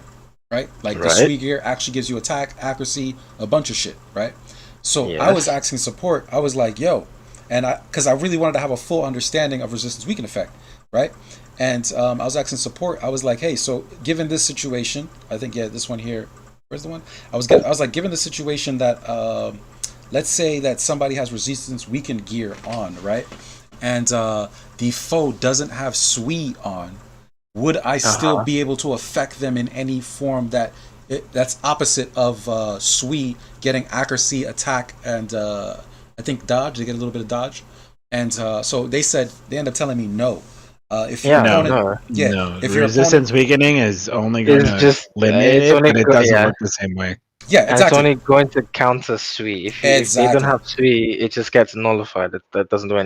Speaker 3: right? Like the Sui gear actually gives you attack, accuracy, a bunch of shit, right? So I was asking support. I was like, yo. And because I really wanted to have a full understanding of resistance weaken effect, right? And I was asking support. I was like, hey, so given this situation, I think this one here. Where's the one? I was like, given the situation that let's say that somebody has resistance weakened gear on, right? And the foe doesn't have Sui on, would I still be able to affect them in any form that's opposite of Sui getting accuracy, attack, and I think dodge? They get a little bit of dodge. And so they end up telling me no. If your opponent,
Speaker 8: no.
Speaker 3: if your
Speaker 8: Resistance
Speaker 3: opponent,
Speaker 8: weakening is only going
Speaker 7: It's
Speaker 8: to
Speaker 7: just
Speaker 8: limit
Speaker 7: it's
Speaker 8: it,
Speaker 7: only
Speaker 8: but it doesn't
Speaker 7: yeah,
Speaker 8: work the same way.
Speaker 3: yeah,
Speaker 7: and it's
Speaker 3: exactly,
Speaker 7: only going to counter Sui. If they don't
Speaker 3: exactly.
Speaker 7: have Sui, it just gets nullified. That doesn't do anything.